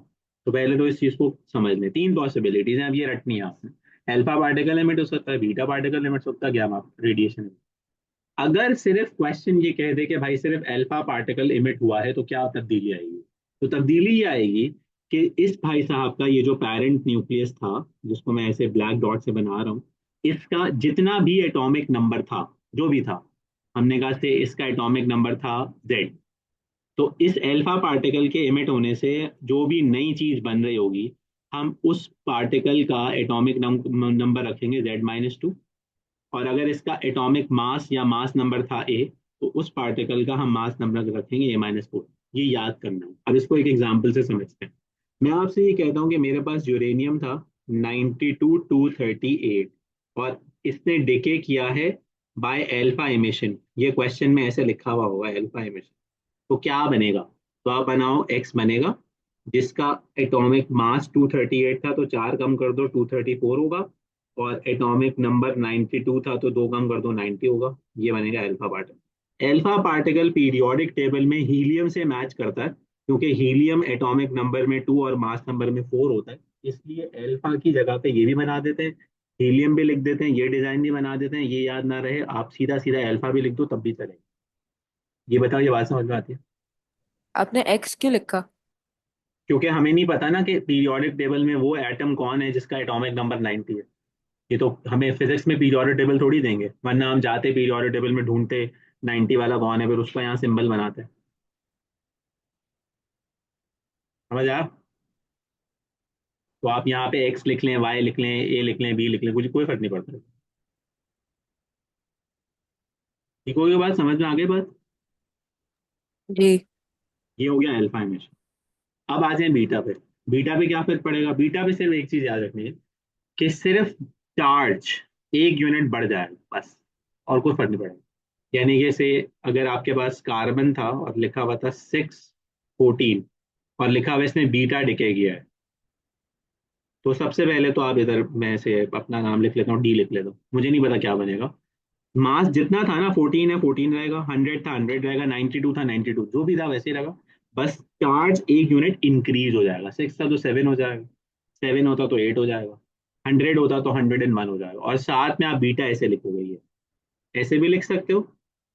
तो पहले तो इस चीज को समझ लें, 3 पॉसिबिलिटीज हैं, अब ये रटनी है आपने। अल्फा पार्टिकल एमिट हो सकता है, बीटा पार्टिकल एमिट हो सकता है, गैमा रेडिएशन। अगर सिर्फ क्वेश्चन ये कह दे कि भाई सिर्फ अल्फा पार्टिकल इमिट हुआ है, तो क्या तब्दीली आएगी? तो तब्दीली ये आएगी कि इस भाई साहब का ये जो पेरेंट न्यूक्लियस था, जिसको मैं ऐसे ब्लैक डॉट से बना रहा हूँ, इसका जितना भी एटॉमिक नंबर था, जो भी था, हमने कहा से इसका एटॉमिक नंबर था जेड। तो इस अल्फा पार्टिकल के इमिट होने से जो भी नई चीज बन रही होगी, हम उस पार्टिकल का एटॉमिक नंबर रखेंगे Z-2। और अगर इसका एटॉमिक मास या मास नंबर था ए, तो उस पार्टिकल का हम मास नंबर रखेंगे A-4। ये याद करना है। अब इसको एक एग्जांपल से समझते हैं। मैं आपसे ये कहता हूँ कि मेरे पास यूरेनियम था 92238, और इसने डिके किया है बाय एल्फा एमिशन। ये क्वेश्चन में ऐसे लिखा हुआ होगा एल्फा एमिशन, तो क्या बनेगा? तो आप बनाओ, एक्स बनेगा, जिसका एटॉमिक मास 238 था, तो 4 कम कर दो 234 होगा। और एटॉमिक नंबर 92 था, तो 2 कम कर दो 90 होगा। ये बनेगा alpha particle. Alpha particle periodic table में हीलियम से मैच करता है, क्योंकि हीलियम एटॉमिक नंबर में 2 और मास नंबर में 4 होता है। इसलिए अल्फा की जगह पे ये भी बना देते हैं, हीलियम भी लिख देते हैं, ये डिजाइन भी बना देते हैं। ये याद ना रहे, आप सीधा सीधा अल्फा भी लिख दो तब भी चलेगा। ये बताओ, ये बात समझ में आती है? आपने एक्स क्यों लिखा? क्योंकि हमें नहीं पता ना कि पीरियोडिक टेबल में वो एटम कौन है जिसका एटॉमिक नंबर 90 है। ये तो हमें फिजिक्स में पीरियोडिक टेबल थोड़ी देंगे, वरना हम जाते पीरियोडिक टेबल में ढूंढते 90 वाला कौन है, फिर उसका यहाँ सिंबल बनाते। समझ आया? तो आप यहाँ पे एक्स लिख लें, वाई लिख लें, ए लिख लें, बी लिख लें, कुछ कोई फर्क नहीं पड़ता। ठीक हो गई बात, समझ में आ गई बात? जी। ये हो गया अल्फा इमेज। अब आ जाए बीटा पे। बीटा पे क्या फर्क पड़ेगा? बीटा पे सिर्फ एक चीज याद रखनी है कि सिर्फ चार्ज 1 यूनिट बढ़ जाएगा बस, और कोई फर्क नहीं पड़ेगा। यानी कि से अगर आपके पास कार्बन था और लिखा हुआ था 6 14 और लिखा हुआ है इसमें बीटा डिके गया है, तो सबसे पहले तो आप इधर मैं से अपना नाम लिख लेता हूँ, डी लिख लेता हूँ, मुझे नहीं पता क्या बनेगा। मास जितना था ना 14 है 14 रहेगा, 100 था 100 रहेगा, 92 था 92, जो भी था वैसे ही रहेगा। बस चार्ज 1 यूनिट इंक्रीज हो जाएगा, 6 था तो 7 हो जाएगा, 7 होता तो 8 हो जाएगा, 100 होता तो 101 हो जाएगा, और साथ में आप बीटा ऐसे लिखोगे, ये ऐसे भी लिख सकते हो।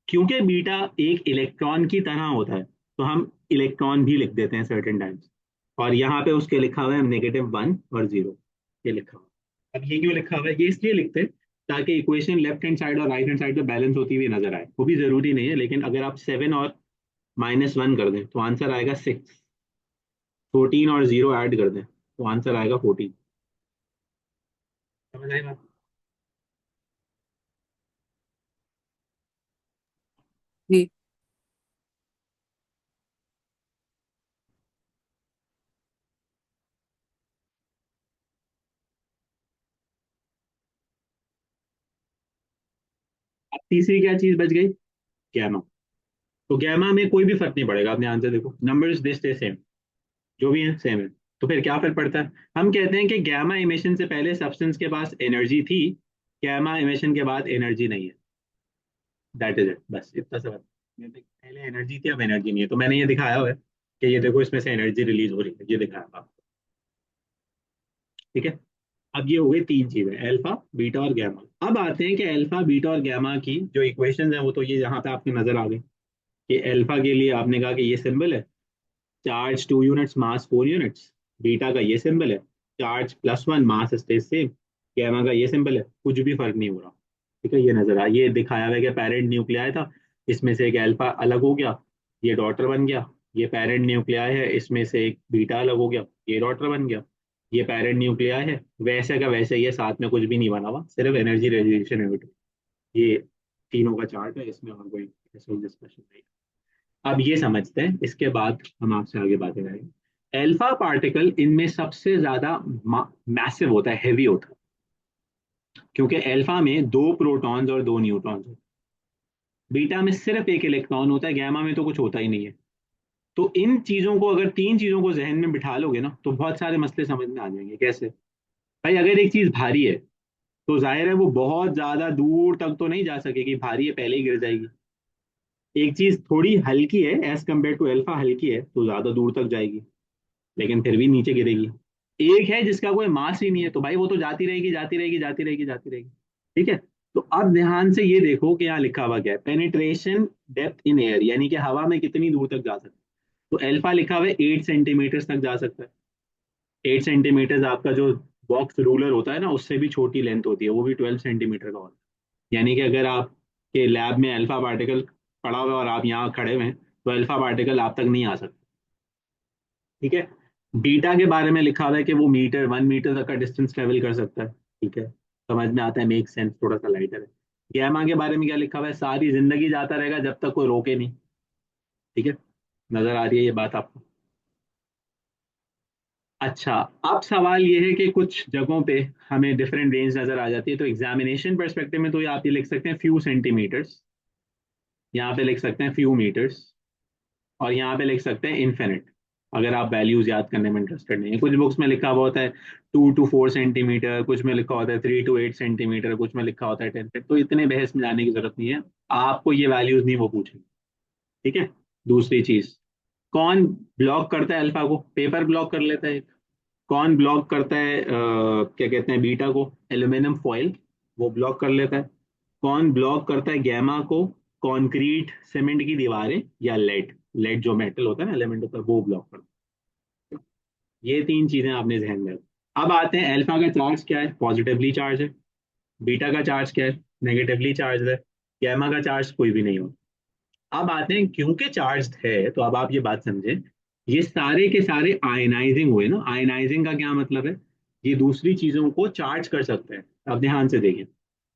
क्योंकि बीटा एक इलेक्ट्रॉन की तरह होता है, तो हम इलेक्ट्रॉन भी लिख देते हैं सर्टेन टाइम्स। और यहाँ पे उसके लिखा हुआ है -1 और 0, ये लिखा हुआ है। अब ये क्यों लिखा हुआ है, ये इसलिए लिखते हैं ताकि इक्वेशन लेफ्ट हैंड साइड और राइट हैंड साइड पे बैलेंस होती हुई नजर आए। वो भी जरूरी नहीं है, लेकिन अगर आप 7 और -1 कर दें तो आंसर आएगा 6, 14 और 0 ऐड कर दें तो आंसर आएगा 14। समझ आएगा? जी। अब तीसरी क्या चीज बच गई, गैमा। तो गैमा में कोई भी फर्क नहीं पड़ेगा, आपने आंसर देखो, नंबर्स दे स्टे सेम, जो भी है सेम है। तो फिर क्या फर्क पड़ता है, हम कहते हैं कि गैमा इमिशन से पहले सब्सटेंस के पास एनर्जी थी, गैमा इमिशन के बाद एनर्जी नहीं है। दैट इज इट, बस इतना सा बात। पहले एनर्जी थी, अब एनर्जी नहीं है, तो मैंने ये दिखाया हुआ है कि ये देखो इसमें से एनर्जी रिलीज हो रही है, ये दिखाया हुआ आपको। ठीक है। अब ये हो गई तीन चीजें, अल्फा बीटा और गैमा। अब आते हैं कि अल्फा बीटा और गैमा की जो इक्वेशन है वो तो ये यहाँ पे आपकी नजर आ गई कि अल्फा के लिए आपने कहा कि ये सिंबल है, चार्ज 2 यूनिट्स मास 4 यूनिट्स। बीटा का ये सिंबल है, चार्ज +1 मास स्टेज सेम। गैमा का ये सिंबल है, कुछ भी फर्क नहीं हो रहा। ठीक है, ये नजर आ, ये दिखाया हुआ है कि पेरेंट न्यूक्लियाई था, इसमें से एक अल्फा अलग हो गया, ये डॉटर बन गया। ये पेरेंट न्यूक्लियाई है, इसमें से एक बीटा अलग हो गया, ये डॉटर बन गया। ये पेरेंट न्यूक्लियाई है, वैसे का वैसे, ये साथ में कुछ भी नहीं बना हुआ, सिर्फ एनर्जी रेडिएशन है। ये तीनों का चार्ट है, इसमें और कोई डिस्कशन नहीं। अब ये समझते हैं, इसके बाद हम आपसे आगे बातें करेंगे। एल्फा पार्टिकल इनमें सबसे ज्यादा मैसिव होता है, हैवी होता है, क्योंकि एल्फा में 2 प्रोटॉन्स और 2 न्यूट्रॉन्स होते हैं। बीटा में सिर्फ एक इलेक्ट्रॉन होता है, गैमा में तो कुछ होता ही नहीं है। तो इन चीजों को, अगर तीन चीजों को जहन में बिठा लोगे ना, तो बहुत सारे मसले समझ में आ जाएंगे। कैसे भाई, अगर एक चीज भारी है तो जाहिर है वो बहुत ज्यादा दूर तक तो नहीं जा सकेगी, भारी है पहले ही गिर जाएगी। एक चीज थोड़ी हल्की है, एज कम्पेयर टू अल्फा हल्की है, तो ज्यादा दूर तक जाएगी, लेकिन फिर भी नीचे गिरेगी। एक है जिसका कोई मास ही नहीं है, तो भाई वो तो जाती रहेगी जाती रहेगी जाती रहेगी जाती रहेगी। ठीक है। तो अब ध्यान से ये देखो कि यहाँ लिखा हुआ क्या है, पेनिट्रेशन डेप्थ इन एयर, यानी कि हवा में कितनी दूर तक जा सकता है। तो अल्फा लिखा हुआ है 8 सेंटीमीटर तक जा सकता है। 8 सेंटीमीटर आपका जो बॉक्स रूलर होता है ना, उससे भी छोटी लेंथ होती है, वो भी 12 सेंटीमीटर का होता है। यानी कि अगर आपके लैब में अल्फा पार्टिकल पड़ा हुआ है और आप यहाँ खड़े हुए हैं, तो अल्फा पार्टिकल आप तक नहीं आ सकता। ठीक है। बीटा के बारे में लिखा हुआ है कि वो 1 मीटर तक का डिस्टेंस ट्रेवल कर सकता है। ठीक है, समझ में आता है, मेक सेंस, थोड़ा सा लाइटर है। गैमा के बारे में क्या लिखा हुआ है, सारी जिंदगी जाता रहेगा जब तक कोई रोके नहीं। ठीक है, नजर आ रही है ये बात आपको? अच्छा, अब सवाल ये है कि कुछ जगहों पे हमें डिफरेंट रेंज नजर आ जाती है, तो एग्जामिनेशन परस्पेक्टिव में तो ये आप ये लिख सकते हैं फ्यू सेंटीमीटर्स, यहाँ पे लिख सकते हैं फ्यू मीटर्स, और यहाँ पे लिख सकते हैं इन्फिनिट, अगर आप वैल्यूज याद करने में इंटरेस्टेड नहीं है। कुछ बुक्स में लिखा हुआ होता है 2 to 4 सेंटीमीटर, कुछ में लिखा होता है 3 to 8 सेंटीमीटर, कुछ में लिखा होता है 10 फीट, तो इतने बहस में जाने की जरूरत नहीं है। आपको ये वैल्यूज नहीं वो पूछेंगे। ठीक है। दूसरी चीज, कौन ब्लॉक करता है अल्फा को, पेपर ब्लॉक कर लेता है। कौन ब्लॉक करता है क्या कहते हैं बीटा को, एल्यूमिनियम फॉइल, वो ब्लॉक कर लेता है। कौन ब्लॉक करता है गैमा को, कंक्रीट सीमेंट की दीवारें, या लेड, लेड जो मेटल होता है ना, एलिमेंट होता है, वो ब्लॉक करता है। ये तीन चीजें आपने ध्यान में रखो। अब आते हैं अल्फा का चार्ज क्या है, पॉजिटिवली चार्ज है। बीटा का चार्ज क्या है, नेगेटिवली चार्ज है। गैमा का चार्ज कोई भी नहीं होता। अब आते हैं, क्योंकि चार्ज है, तो अब आप ये बात समझें, ये सारे के सारे आयनाइजिंग हुए ना। आयनाइजिंग का क्या मतलब है, ये दूसरी चीजों को चार्ज कर सकते हैं। अब ध्यान से देखिए,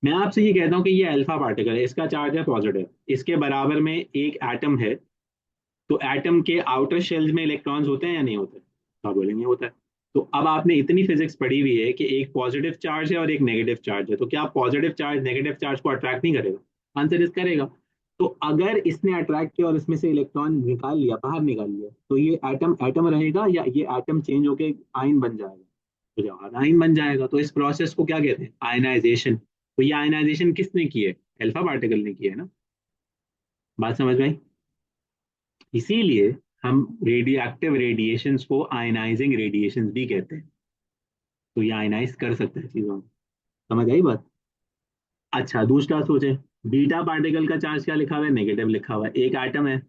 मैं आपसे ये कहता हूँ कि ये अल्फा पार्टिकल है, इसका चार्ज है पॉजिटिव, इसके बराबर में एक एटम है, तो एटम के आउटर शेल्स में इलेक्ट्रॉन्स होते हैं या नहीं होते, तो आप बोलेंगे होता है। तो अब आपने इतनी फिजिक्स पढ़ी हुई है कि एक पॉजिटिव चार्ज है और एक नेगेटिव चार्ज है, तो क्या पॉजिटिव चार्ज नेगेटिव चार्ज को अट्रैक्ट नहीं करेगा, आंसर इस करेगा। तो अगर इसने अट्रैक्ट किया और इसमें से इलेक्ट्रॉन निकाल लिया, बाहर निकाल लिया, तो ये एटम एटम रहेगा या ये एटम चेंज होके आयन बन जाएगा? तो जवाब आयन बन जाएगा। तो इस प्रोसेस को क्या कहते हैं? आयनाइजेशन। तो ये आयनाइजेशन किसने की है? अल्फा पार्टिकल ने की है ना। बात समझ में आई? इसीलिए हम रेडियो एक्टिव रेडिएशंस को आयनाइजिंग रेडिएशंस भी कहते हैं। तो ये आयनाइज कर सकते हैं चीजों को। समझ आई बात? अच्छा, दूसरा सोचे, बीटा पार्टिकल का चार्ज क्या लिखा हुआ है? नेगेटिव लिखा हुआ है। एक एटम है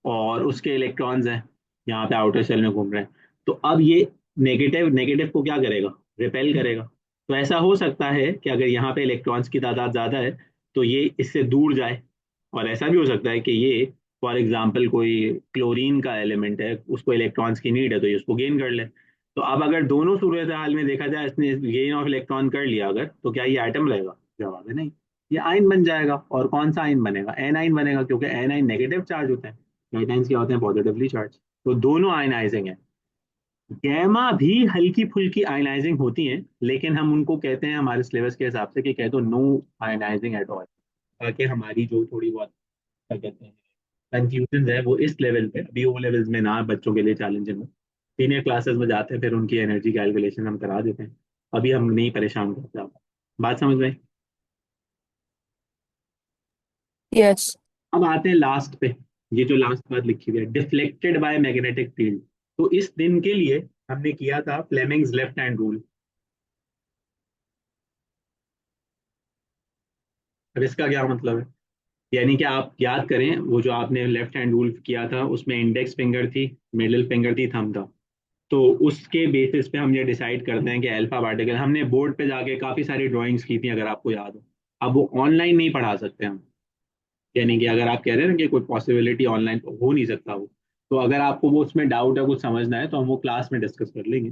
और उसके इलेक्ट्रॉन्स हैं, यहाँ पे आउटर शेल में घूम रहे हैं। तो अब ये नेगेटिव नेगेटिव को क्या करेगा? रिपेल करेगा। तो ऐसा हो सकता है कि अगर यहाँ पे इलेक्ट्रॉन्स की तादाद ज्यादा है तो ये इससे दूर जाए। और ऐसा भी हो सकता है कि ये, फॉर एग्जाम्पल, कोई क्लोरीन का एलिमेंट है, उसको इलेक्ट्रॉन्स की नीड है तो ये उसको गेन कर ले। तो अब अगर दोनों सूरत हाल में देखा जाए, इसने गेन ऑफ इलेक्ट्रॉन कर लिया अगर, तो क्या ये एटम रहेगा? जवाब है नहीं। ये आयन बन जाएगा। और कौन सा आयन बनेगा? एन आयन बनेगा, क्योंकि एन आयन नेगेटिव चार्ज होता है, एनाइंस क्या होते हैं? Positively charge. तो दोनों आयनाइजिंग है। गैमा भी हल्की फुल्की आयनाइजिंग होती हैं, लेकिन हम उनको कहते हैं हमारे सिलेबस के हिसाब से कि कह दो नो आयनाइजिंग एट ऑल, ताकि हमारी जो थोड़ी बहुत, क्या कहते हैं, कंफ्यूजन है वो इस लेवल पे, अभी वो लेवल्स में ना बच्चों के लिए चैलेंजिंग हो। सीनियर क्लासेस में जाते हैं फिर उनकी एनर्जी कैलकुलेशन हम करा देते हैं। अभी हम नहीं परेशान करते आप। बात समझ में आई? यस। अब आते हैं लास्ट पे। ये जो लास्ट बात लिखी हुई है, डिफ्लेक्टेड बाय मैग्नेटिक फील्ड। तो इस दिन के लिए हमने किया था फ्लेमिंग्स लेफ्ट हैंड रूल। अब इसका क्या मतलब है? यानी कि आप याद करें, वो जो आपने लेफ्ट हैंड रूल किया था उसमें इंडेक्स फिंगर थी, मिडिल फिंगर थी, थंब था। तो उसके बेसिस पे हम ये डिसाइड करते हैं कि अल्फा पार्टिकल, हमने बोर्ड पे जाके काफी सारी ड्राइंग्स की थी अगर आपको याद हो। अब वो ऑनलाइन नहीं पढ़ा सकते हम। यानी कि अगर आप कह रहे हैं ना कि कोई पॉसिबिलिटी ऑनलाइन हो नहीं सकता वो, तो अगर आपको वो उसमें डाउट है, कुछ समझना है, तो हम वो क्लास में डिस्कस कर लेंगे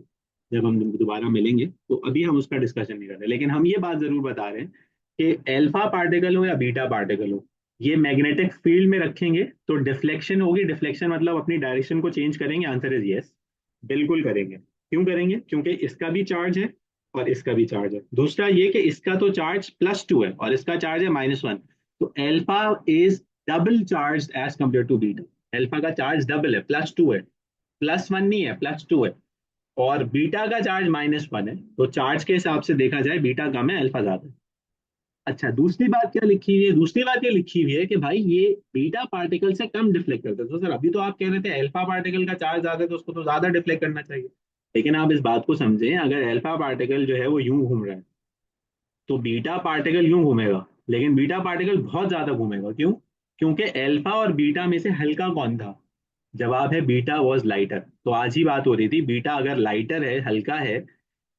जब हम दोबारा मिलेंगे। तो अभी हम उसका डिस्कशन नहीं कर रहे, लेकिन हम ये बात जरूर बता रहे हैं कि अल्फा पार्टिकल हो या बीटा पार्टिकल हो, ये मैग्नेटिक फील्ड में रखेंगे तो डिफ्लेक्शन होगी। डिफ्लेक्शन मतलब अपनी डायरेक्शन को चेंज करेंगे। आंसर इज यस, बिल्कुल करेंगे। क्यों करेंगे? क्योंकि इसका भी चार्ज है और इसका भी चार्ज है। दूसरा ये कि इसका तो चार्ज +2 है और इसका चार्ज है -1। तो alpha is double charge as compare to beta. Alpha का चार्ज डबल है, +2 है, +1 नहीं है, +2 है। और बीटा का चार्ज -1 है। तो चार्ज के हिसाब से देखा जाए बीटा कम है, अल्फा ज्यादा है। अच्छा, दूसरी बात क्या लिखी हुई है? दूसरी बात ये लिखी हुई है कि भाई ये बीटा पार्टिकल से कम डिफ्लेक्ट करते हैं। तो सर अभी तो आप कह रहे थे अल्फा पार्टिकल का चार्ज ज्यादा है तो उसको तो ज्यादा डिफ्लेक्ट करना चाहिए। लेकिन आप इस बात को समझें, अगर अल्फा पार्टिकल जो है वो यूं घूम रहा है तो बीटा पार्टिकल यूं घूमेगा, लेकिन बीटा पार्टिकल बहुत ज्यादा घूमेगा। क्यों? क्योंकि अल्फा और बीटा में से हल्का कौन था? जवाब है बीटा वॉज लाइटर। तो आज ही बात हो रही थी, बीटा अगर लाइटर है, हल्का है,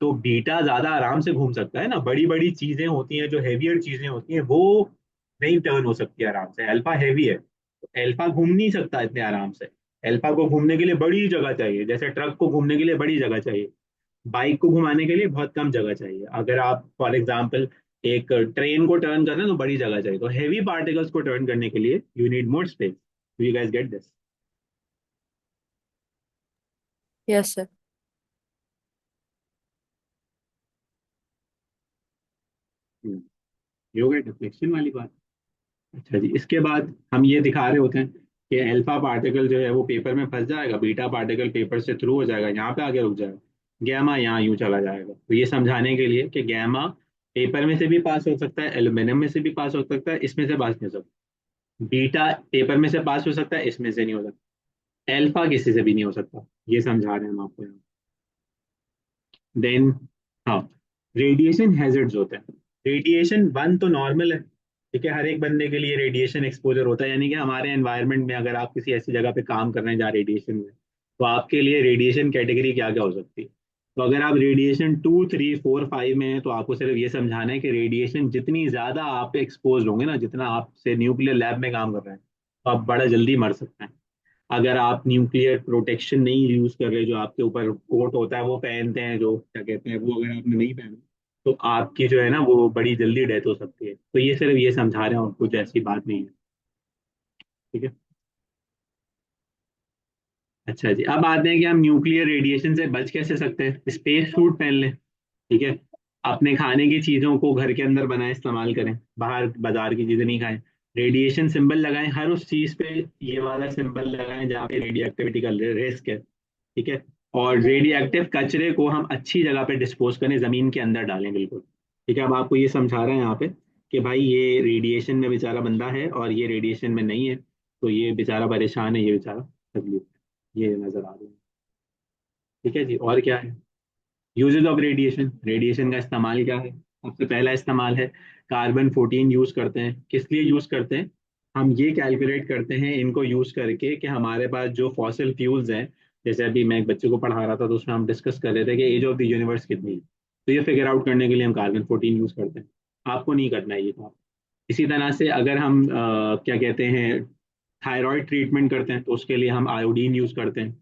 तो बीटा ज्यादा आराम से घूम सकता है ना। बड़ी बड़ी चीजें होती हैं, जो हैवियर चीजें होती हैं, वो नहीं टर्न हो सकती आराम से। अल्फा हैवी है तो अल्फा घूम नहीं सकता इतने आराम से। अल्फा को घूमने के लिए बड़ी जगह चाहिए, जैसे ट्रक को घूमने के लिए बड़ी जगह चाहिए, बाइक को घुमाने के लिए बहुत कम जगह चाहिए। अगर आप फॉर एग्जांपल एक ट्रेन को टर्न करना है तो बड़ी जगह चाहिए। तो हेवी पार्टिकल्स को टर्न करने के लिए you need more space. You guys get this? Yes sir. ये हो गया डिफ्लेक्शन वाली बात। अच्छा जी, इसके बाद हम ये दिखा रहे होते हैं कि अल्फा पार्टिकल जो है वो पेपर में फंस जाएगा, बीटा पार्टिकल पेपर से थ्रू हो जाएगा, यहाँ पे आगे रुक जाएगा, गैमा यहाँ यूं चला जाएगा। तो ये समझाने के लिए कि गैमा पेपर में से भी पास हो सकता है, एल्यूमिनियम में से भी पास हो सकता है, इसमें से पास नहीं हो सकता। बीटा पेपर में से पास हो सकता है, इसमें से नहीं हो सकता। अल्फा किसी से भी नहीं हो सकता। ये समझा रहे हैं हम आपको यहाँ। देन, हाँ, रेडिएशन हैजर्ड्स होते हैं। रेडिएशन वन तो नॉर्मल है, ठीक है, हर एक बंदे के लिए रेडिएशन एक्सपोजर होता है। यानी कि हमारे एनवायरनमेंट में अगर आप किसी ऐसी जगह पे काम कर रहे हैं जहाँ रेडिएशन में, तो आपके लिए रेडिएशन कैटेगरी क्या क्या हो सकती है? तो अगर आप रेडिएशन 2, 3, 4, 5 में हैं तो आपको सिर्फ ये समझाना है कि रेडिएशन जितनी ज्यादा आप एक्सपोज होंगे ना, जितना आपसे न्यूक्लियर लैब में काम कर रहे हैं, तो आप बड़ा जल्दी मर सकते हैं। अगर आप न्यूक्लियर प्रोटेक्शन नहीं यूज कर रहे, जो आपके ऊपर कोट होता है वो पहनते हैं, जो क्या कहते हैं, वो अगर आपने नहीं पहना, तो आपकी जो है ना वो बड़ी जल्दी डेथ हो सकती है। तो ये सिर्फ ये समझा रहे हैं और कुछ ऐसी बात नहीं है। ठीक है। अच्छा जी, अब आते हैं कि हम न्यूक्लियर रेडिएशन से बच कैसे सकते हैं। स्पेस सूट पहन लें, ठीक है। अपने खाने की चीजों को घर के अंदर बनाए इस्तेमाल करें, बाहर बाजार की चीजें नहीं खाएं। रेडिएशन सिंबल लगाएं हर उस चीज पे, ये वाला सिंबल लगाएं जहाँ पे रेडियो एक्टिविटी का रिस्क है, ठीक है। और रेडियो एक्टिव कचरे को हम अच्छी जगह पे डिस्पोज करें, जमीन के अंदर डालें बिल्कुल, ठीक है। अब आपको ये समझा रहे हैं यहाँ पे कि भाई ये रेडिएशन में बेचारा बंदा है और ये रेडिएशन में नहीं है, तो ये बेचारा परेशान है, ये बेचारा तकलीफ है। ये नजर आ रही है, ठीक है जी। और क्या है यूजेस ऑफ रेडिएशन, रेडिएशन का इस्तेमाल क्या है? सबसे पहला इस्तेमाल है कार्बन 14 यूज करते हैं। किस लिए यूज करते हैं? हम ये कैलकुलेट करते हैं इनको यूज करके कि हमारे पास जो फॉसिल फ्यूल्स हैं, जैसे अभी मैं एक बच्चे को पढ़ा रहा था तो उसमें हम डिस्कस कर रहे थे कि एज ऑफ द यूनिवर्स कितनी है, तो ये फिगर आउट करने के लिए हम कार्बन 14 यूज करते हैं। आपको नहीं करना है ये काम। इसी तरह से अगर हम क्या कहते हैं थायराइड ट्रीटमेंट करते हैं तो उसके लिए हम आयोडीन यूज करते हैं।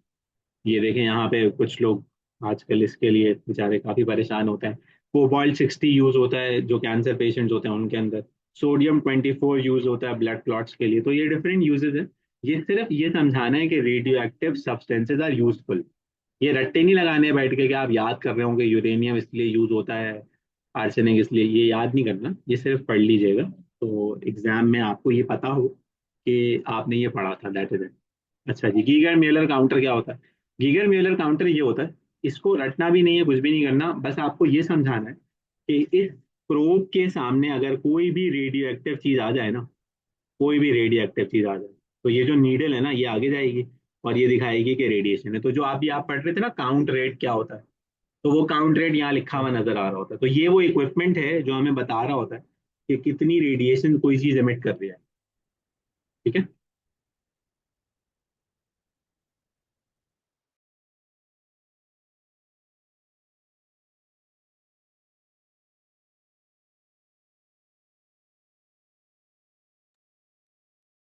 ये देखें यहाँ पे कुछ लोग आजकल इसके लिए बेचारे काफी परेशान होते हैं। कोबाल्ट 60 यूज होता है जो कैंसर पेशेंट्स होते हैं उनके अंदर। सोडियम 24 यूज होता है ब्लड क्लॉट्स के लिए। तो ये डिफरेंट यूजेस है। ये सिर्फ ये समझाना है कि radioactive substances are useful. ये रट्टे नहीं लगाने हैं बैठ के कि आप याद कर रहे होंगे यूरेनियम इसलिए यूज होता है, आर्सेनिक इसलिए, ये याद नहीं करना, ये सिर्फ पढ़ लीजिएगा तो एग्जाम में आपको ये पता हो कि आपने ये पढ़ा था, दैट इज इट। अच्छा जी, गीगर मेलर काउंटर क्या होता है? गीगर मेलर काउंटर ये होता है, इसको रटना भी नहीं है, कुछ भी नहीं करना, बस आपको ये समझाना है कि इस प्रोब के सामने अगर कोई भी रेडियो एक्टिव चीज आ जाए ना, कोई भी रेडियो एक्टिव चीज आ जाए, तो ये जो नीडल है ना ये आगे जाएगी और ये दिखाएगी कि रेडिएशन है। तो जो आप पढ़ रहे थे ना काउंट रेट क्या होता है, तो वो काउंट रेट यहाँ लिखा हुआ नजर आ रहा होता है। तो ये वो इक्विपमेंट है जो हमें बता रहा होता है कि कितनी रेडिएशन कोई चीज एमिट कर रही है, ठीक है।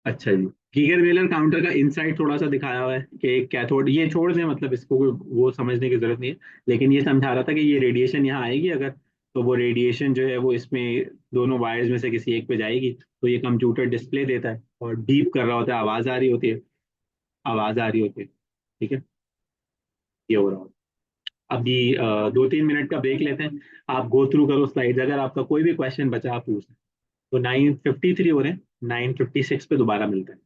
अच्छा जी, गीगर मेलर काउंटर का इनसाइट थोड़ा सा दिखाया हुआ है कि एक कैथोड, ये छोड़ दें मतलब इसको वो समझने की जरूरत नहीं है। लेकिन ये समझा रहा था कि ये रेडिएशन यहाँ आएगी अगर, तो वो रेडिएशन जो है वो इसमें दोनों वायर्स में से किसी एक पे जाएगी, तो ये कंप्यूटर डिस्प्ले देता है और बीप कर रहा होता है, आवाज आ रही होती है, आवाज आ रही होती है, ठीक है। ये हो रहा होता है। अभी 2-3 मिनट का ब्रेक लेते हैं। आप गो थ्रू करो स्लाइड्स, अगर आपका कोई भी क्वेश्चन बचा आप पूछ। तो 9:53 हो रहे हैं, 9:56 पे दोबारा मिलते हैं।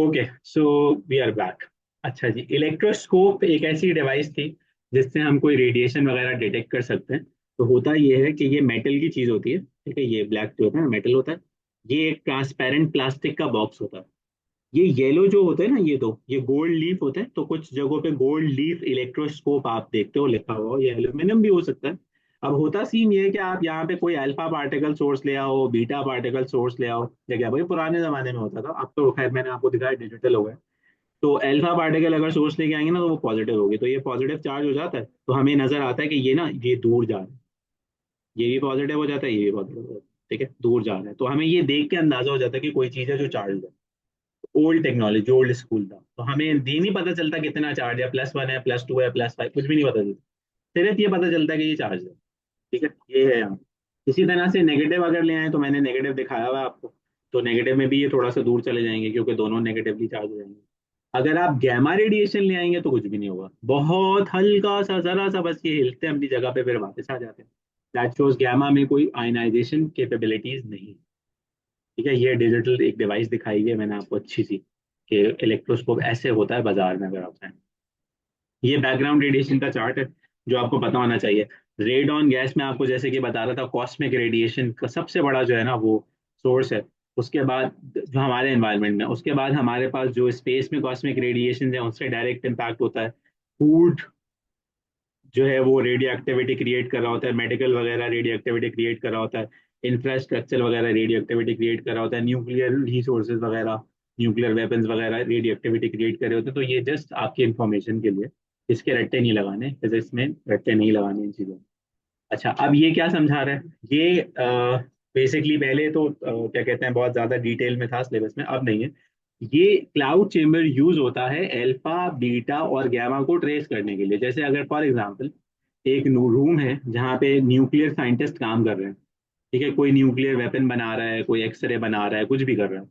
Okay, so we are back. अच्छा जी, इलेक्ट्रोस्कोप एक ऐसी डिवाइस थी जिससे हम कोई रेडिएशन वगैरह डिटेक्ट कर सकते हैं। तो होता ये है कि ये मेटल की चीज होती है, ठीक है, ये ब्लैक जो होता है मेटल होता है। ये एक ट्रांसपेरेंट प्लास्टिक का बॉक्स होता है। ये येलो जो होता है ना, ये गोल्ड लीफ होता है। तो कुछ जगहों पे गोल्ड लीफ इलेक्ट्रोस्कोप आप देखते हो लिखा हुआ, ये एल्यूमिनियम भी हो सकता है। अब होता सीन ये है कि आप यहाँ पे कोई अल्फा पार्टिकल सोर्स ले आओ, बीटा पार्टिकल सोर्स ले आओ, या क्या भाई पुराने जमाने में होता था, अब तो खैर मैंने आपको दिखाया डिजिटल हो गया। तो अल्फा पार्टिकल अगर सोर्स लेके आएंगे ना, तो वो पॉजिटिव होगी, तो ये पॉजिटिव चार्ज हो जाता है, तो हमें नजर आता है कि ये ना ये दूर जा रहा है। ये भी पॉजिटिव हो जाता है, ये भी पॉजिटिव हो जाता है, ठीक है, दूर जा रहा है। तो हमें ये देख के अंदाजा हो जाता है कि कोई चीज है जो चार्ज है। ओल्ड टेक्नोलॉजी, ओल्ड स्कूल था, तो हमें ये नहीं पता चलता कितना चार्ज है, +1 है, +2 है, +5, कुछ भी नहीं पता चलता। सिर्फ ये पता चलता है कि ये चार्ज है, ठीक है, ये है यहाँ। इसी तरह से नेगेटिव अगर ले आए, तो मैंने नेगेटिव दिखाया हुआ है आपको। तो नेगेटिव में भी ये थोड़ा सा दूर चले जाएंगे, क्योंकि दोनों नेगेटिवली चार्ज हो जाएंगे। अगर आप गैमा रेडिएशन ले आएंगे तो कुछ भी नहीं होगा, बहुत हल्का सा, जरा सा, बस ये हिलते हैं अपनी जगह पे, फिर वापस आ जाते हैं। दैट शोज गैमा में कोई आयनाइजेशन कैपेबिलिटीज नहीं। ठीक है, ये डिजिटल एक डिवाइस दिखाई है मैंने आपको अच्छी सी, कि इलेक्ट्रोस्कोप ऐसे होता है बाजार में अगर आप चाहें। ये बैकग्राउंड रेडिएशन का चार्ट है, जो आपको पता होना चाहिए। रेडॉन गैस में आपको जैसे कि बता रहा था, कॉस्मिक रेडिएशन का सबसे बड़ा जो है ना वो सोर्स है। उसके बाद जो हमारे एनवायरनमेंट में, उसके बाद हमारे पास जो स्पेस में कॉस्मिक रेडिएशन है, उससे डायरेक्ट इम्पैक्ट होता है। फूड जो है वो रेडियो एक्टिविटी क्रिएट कर रहा होता है, मेडिकल वगैरह रेडियो एक्टिविटी क्रिएट कर रहा होता है, इंफ्रास्ट्रक्चर वगैरह रेडियो एक्टिविटी क्रिएट कर रहा होता है, न्यूक्लियर रिसोर्सेज वगैरह, न्यूक्लियर वेपन्स वगैरह रेडियो एक्टिविटी क्रिएट कर रहे होते हैं। तो ये जस्ट आपके इंफॉर्मेशन के लिए, इसके रट्टे नहीं लगाने, फिजिक्स में रट्टे नहीं लगाने इन चीज़ों में। अच्छा, अब ये क्या समझा रहा है, ये बेसिकली पहले तो क्या कहते हैं, बहुत ज्यादा डिटेल में था सिलेबस में, अब नहीं है। ये क्लाउड चेम्बर यूज होता है अल्फा बीटा और गैमा को ट्रेस करने के लिए। जैसे अगर फॉर एग्जांपल एक रूम है जहाँ पे न्यूक्लियर साइंटिस्ट काम कर रहे हैं, ठीक है, कोई न्यूक्लियर वेपन बना रहा है, कोई एक्सरे बना रहा है, कुछ भी कर रहा है।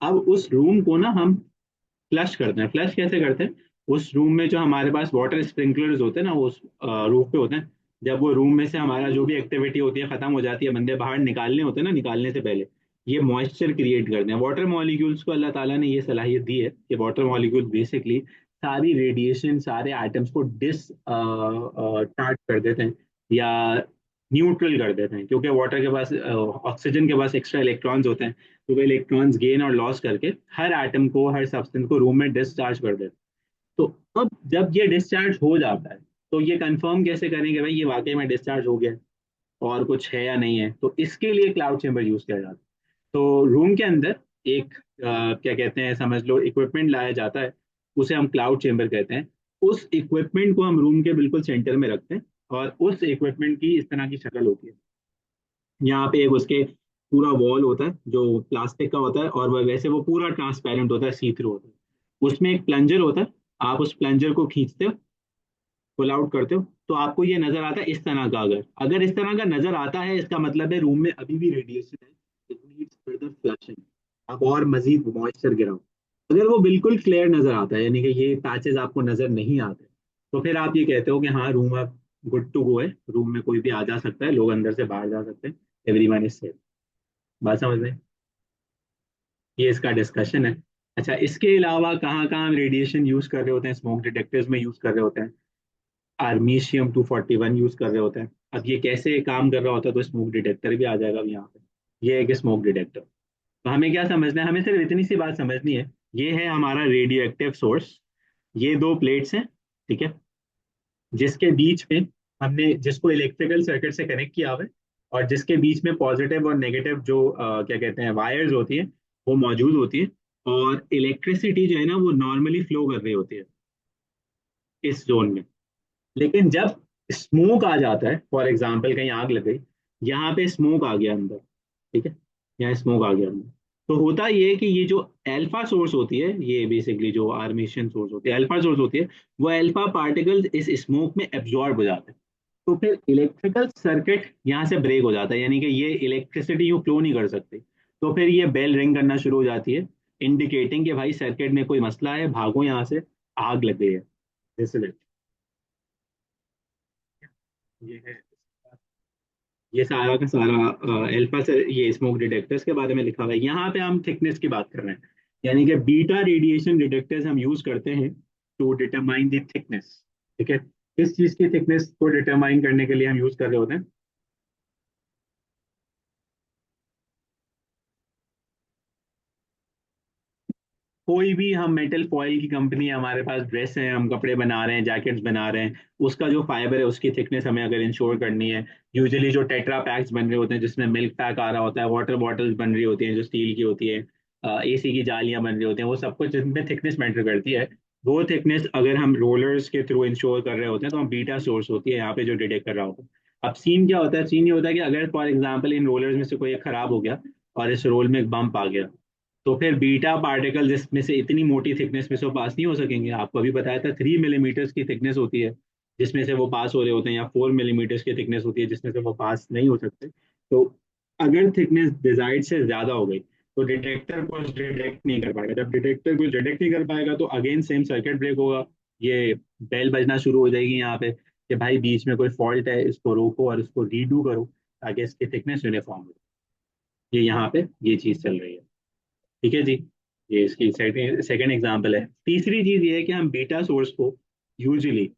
अब उस रूम को ना हम फ्लश करते हैं। फ्लश कैसे करते हैं, उस रूम में जो हमारे पास वाटर स्प्रिंकलर्स होते हैं ना, वो उस रूफ पे होते हैं। जब वो रूम में से हमारा जो भी एक्टिविटी होती है खत्म हो जाती है, बंदे बाहर निकालने होते हैं ना, निकालने से पहले ये मॉइस्चर क्रिएट करते हैं। वाटर मॉलिक्यूल्स को अल्लाह ताला ने ये सलाहियत दी है कि वाटर मॉलिक्यूल बेसिकली सारी रेडिएशन, सारे एटम्स को टार्ट कर देते हैं, या न्यूट्रल कर देते हैं, क्योंकि वाटर के पास, ऑक्सीजन के पास एक्स्ट्रा इलेक्ट्रॉन्स होते हैं। तो वे इलेक्ट्रॉन्स गेन और लॉस करके हर एटम को, हर सब्सटेंस को रूम में डिस्चार्ज कर देते हैं। तो अब जब ये डिस्चार्ज हो जाता है, तो ये कंफर्म कैसे करेंगे भाई ये वाकई में डिस्चार्ज हो गया है और कुछ है या नहीं है, तो इसके लिए क्लाउड चेम्बर यूज किया जाता है। तो रूम के अंदर एक क्या कहते हैं, समझ लो इक्विपमेंट लाया जाता है, उसे हम क्लाउड चेम्बर कहते हैं। उस इक्विपमेंट को हम रूम के बिल्कुल सेंटर में रखते हैं, और उस इक्विपमेंट की इस तरह की शक्ल होती है। यहाँ पे एक उसके पूरा वॉल होता है जो प्लास्टिक का होता है, और वह वैसे वो पूरा ट्रांसपेरेंट होता है, सी थ्रू होता है। उसमें एक प्लंजर होता है, आप उस प्लंजर को खींचते हो, पुल आउट करते हो, तो आपको ये नजर आता है इस तरह का। अगर अगर इस तरह का नजर आता है, इसका मतलब है रूम में अभी भी रेडिएशन है, इट नीड्स फर्दर फ्लशिंग, आप और मजीद मॉइस्चर गिराओ। अगर वो बिल्कुल क्लियर नजर आता है, यानी कि ये पैचेस आपको नजर नहीं आते, तो फिर आप ये कहते हो कि हाँ रूम अब गुड टू गो है, रूम में कोई भी आ जा सकता है, लोग अंदर से बाहर जा सकते हैं, एवरीवन इज सेफ। बात समझ में? ये इसका डिस्कशन है। अच्छा, इसके अलावा कहाँ कहाँ हम रेडिएशन यूज कर रहे होते हैं, स्मोक डिटेक्टर्स में यूज कर रहे होते हैं, आर्मीशियम 241 यूज कर रहे होते हैं। अब ये कैसे काम कर रहा होता है, तो स्मोक डिटेक्टर भी आ जाएगा अब यहाँ पे। ये है कि स्मोक डिटेक्टर, तो हमें क्या समझना है, हमें सिर्फ इतनी सी बात समझनी है। ये है हमारा रेडियो एक्टिव सोर्स, ये दो प्लेट्स हैं, ठीक है, जिसके बीच में हमने जिसको इलेक्ट्रिकल सर्किट से कनेक्ट किया हुआ है, और जिसके बीच में पॉजिटिव और नेगेटिव जो क्या कहते हैं वायर्स होती हैं, वो मौजूद होती है। और इलेक्ट्रिसिटी जो है ना वो नॉर्मली फ्लो कर रही होती है इस जोन में। लेकिन जब स्मोक आ जाता है, फॉर एग्जाम्पल कहीं आग लग गई, यहाँ पे स्मोक आ गया अंदर, ठीक है, यहाँ स्मोक आ गया अंदर, तो होता ये है कि ये जो अल्फा सोर्स होती है, ये बेसिकली जो आर्मेशन सोर्स होती है, अल्फा सोर्स होती है, वो अल्फा पार्टिकल्स इस स्मोक में एब्जॉर्ब हो जाते हैं। तो फिर इलेक्ट्रिकल सर्किट यहाँ से ब्रेक हो जाता है, यानी कि ये इलेक्ट्रिसिटी यूँ फ्लो नहीं कर सकती। तो फिर ये बेल रिंग करना शुरू हो जाती है, इंडिकेटिंग कि भाई सर्किट में कोई मसला है, भागो यहाँ से, आग लग गई है। This is it. ये है, ये सारा का सारा अल्फा से ये स्मोक डिटेक्टर्स के बारे में लिखा हुआ है। यहाँ पे हम थिकनेस की बात कर रहे हैं। यानी कि बीटा रेडिएशन डिटेक्टर्स हम यूज करते हैं टू डिटरमाइन द थिकनेस। ठीक है, इस चीज की थिकनेस को डिटरमाइन करने के लिए हम यूज कर रहे होते हैं। कोई भी हम मेटल फॉइल की कंपनी है, हमारे पास ड्रेस है, हम कपड़े बना रहे हैं, जैकेट्स बना रहे हैं, उसका जो फाइबर है उसकी थिकनेस हमें अगर इंश्योर करनी है, यूजुअली जो टेट्रा पैक्स बन रहे होते हैं जिसमें मिल्क पैक आ रहा होता है, वाटर बॉटल्स बन रही होती हैं जो स्टील की होती है, एसी की जालियां बन रही होती हैं, वो सब कुछ जिनमें थिकनेस मैटर करती है, वो थिकनेस अगर हम रोलर्स के थ्रू इंश्योर कर रहे होते हैं तो हम बीटा सोर्स होती है यहाँ पे जो डिटेक्ट कर रहा होता है। अब सीन क्या होता है, सीन ये होता है कि अगर फॉर एग्जाम्पल इन रोलर्स में से कोई एक खराब हो गया और इस रोल में एक बम्प आ गया, तो फिर बीटा पार्टिकल जिसमें से इतनी मोटी थिकनेस में से वो पास नहीं हो सकेंगे। आपको अभी बताया था 3 मिलीमीटर्स की थिकनेस होती है जिसमें से वो पास हो रहे होते हैं, या 4 मिलीमीटर्स की थिकनेस होती है जिसमें से वो पास नहीं हो सकते। तो अगर थिकनेस डिजायर्ड से ज्यादा हो गई तो डिटेक्टर कुछ डिटेक्ट नहीं कर पाएगा। जब डिटेक्टर कुछ डिटेक्ट नहीं कर पाएगा तो अगेन सेम सर्किट ब्रेक होगा, ये बेल बजना शुरू हो जाएगी यहाँ पे कि भाई बीच में कोई फॉल्ट है, इसको रोको और इसको रीडू करो ताकि इसकी थिकनेस यूनिफॉर्म हो। ये यहाँ पे ये चीज चल रही है। ठीक है जी, ये इसकी सेकंड एग्जांपल है। तीसरी चीज ये है कि हम बीटा सोर्स को यूजुअली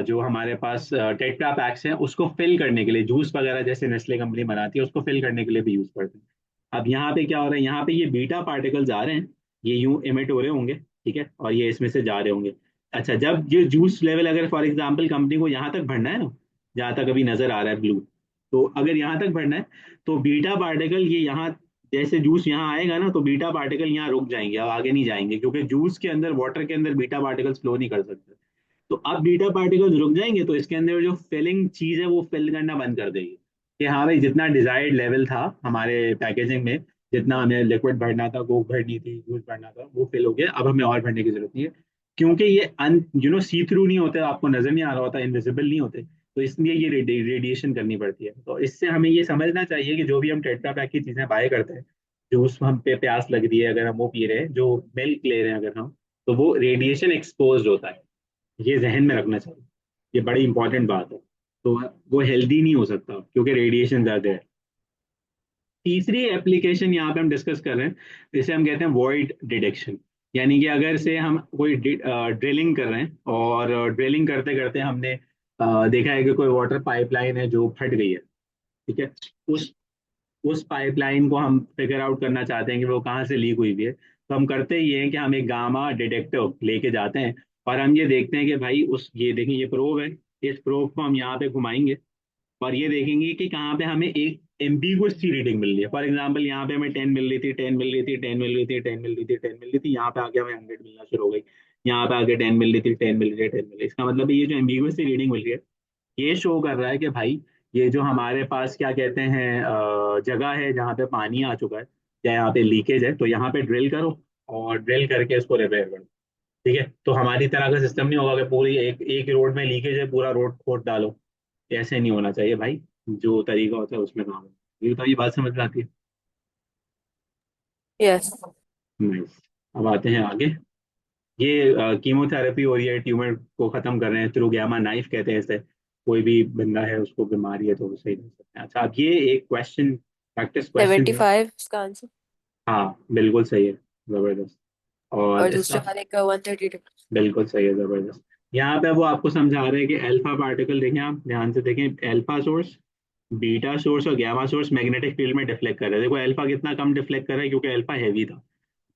जो हमारे पास टेट्रा पैक्स हैं उसको फिल करने के लिए, जूस वगैरह जैसे नेस्ले कंपनी बनाती है उसको फिल करने के लिए भी यूज करते हैं। अब यहाँ पे क्या हो रहा है, यहाँ पे ये बीटा पार्टिकल्स आ रहे हैं, ये यूं इमिट हो रहे होंगे, ठीक है, और ये इसमें से जा रहे होंगे। अच्छा, जब ये जूस लेवल अगर फॉर एग्जाम्पल कंपनी को यहाँ तक भरना है ना, जहाँ तक अभी नजर आ रहा है ब्लू, तो अगर यहाँ तक भरना है तो बीटा पार्टिकल ये यहाँ, जैसे जूस यहाँ आएगा ना तो बीटा पार्टिकल यहाँ रुक जाएंगे, अब आगे नहीं जाएंगे, क्योंकि जूस के अंदर, वाटर के अंदर बीटा पार्टिकल्स फ्लो नहीं कर सकते। तो अब बीटा पार्टिकल्स रुक जाएंगे तो इसके अंदर जो फिलिंग चीज है वो फिल करना बंद कर देगी कि हाँ भाई जितना डिजायर्ड लेवल था हमारे पैकेजिंग में, जितना हमें लिक्विड भरना था, कोक भरनी थी, जूस भरना था, वो फिल हो गया, अब हमें और भरने की जरूरत नहीं है। क्योंकि ये अन सी थ्रू नहीं होते, आपको नजर नहीं आ रहा होता, इनविजिबल नहीं होते, तो इसलिए ये रेडिएशन करनी पड़ती है। तो इससे हमें ये समझना चाहिए कि जो भी हम टेट्रा पैक की चीजें बाय करते हैं, जूस हम पे प्यास लग रही है अगर हम वो पी रहे हैं, जो मिल्क ले रहे हैं अगर हम, तो वो रेडिएशन एक्सपोज होता है। ये जहन में रखना चाहिए, ये बड़ी इंपॉर्टेंट बात है। तो वो हेल्दी नहीं हो सकता क्योंकि रेडिएशन ज्यादा है। तीसरी एप्लीकेशन यहाँ पे हम डिस्कस कर रहे हैं, जिसे हम कहते हैं वॉइड डिटेक्शन। यानी कि अगर से हम कोई ड्रिलिंग कर रहे हैं और ड्रिलिंग करते करते हमने देखा है कि कोई वाटर पाइपलाइन है जो फट गई है, ठीक है, उस उस पाइपलाइन को हम फिगर आउट करना चाहते हैं कि वो कहाँ से लीक हुई हुई है, तो हम करते ये हैं कि हम एक गामा डिटेक्टर लेके जाते हैं और हम ये देखते हैं कि भाई उस, ये देखें ये प्रोब है, इस प्रोब को हम यहाँ पे घुमाएंगे और ये देखेंगे कि कहाँ पे हमें एक एम्बिगुअस सी रीडिंग मिल रही है। फॉर एग्जाम्पल यहाँ पे हमें 10 मिल रही थी, 10 मिल रही थी, 10 मिल रही थी, 10 मिल रही थी, 10 मिल रही थी, यहाँ पे आके हमें 100 मिलना शुरू हो गई, यहाँ पे आके 10 मिल रही थी, 10 मिल रही है, 10 मिल रही है। इसका मतलब है ये जो एम्बिगुअस सी रीडिंग मिल रही है, ये शो कर रहा है कि भाई ये जो हमारे पास क्या कहते हैं जगह है जहाँ पे पानी आ चुका है या यहाँ पे लीकेज है, तो यहाँ पे ड्रिल करो और ड्रिल करके इसको रिपेयर करो। ठीक है, तो हमारी तरह का सिस्टम नहीं होगा कि पूरी एक एक रोड में लीकेज है पूरा रोड खोद डालो, ऐसे नहीं होना चाहिए भाई। जो तरीका होता है उसमें काम है। ये तो ये बात समझ में आती है। यस। नाइस। अब आते हैं आगे। ये कीमोथेरेपी और ये ट्यूमर को खत्म कर रहे हैं थ्रू गैमा नाइफ कहते हैं इसे। कोई भी बंदा है उसको बीमारी है तो वो सही कर सकते हैं। अच्छा, अब ये एक क्वेश्चन, प्रैक्टिस क्वेश्चन सेवेंटी है। फाइव इसका आंसर। हाँ बिल्कुल सही है, जबरदस्त। और और दूसरे इसका वाले का 130। बिल्कुल सही है, जबरदस्त। यहाँ पे वो आपको समझा रहे हैं कि अल्फा पार्टिकल, देखें आप ध्यान से देखें, अल्फा सोर्स, बीटा सोर्स और गामा सोर्स मैग्नेटिक फील्ड में डिफ्लेक्ट कर रहे हैं। देखो अल्फा कितना कम डिफ्लेक्ट कर रहा है क्योंकि अल्फा हैवी था।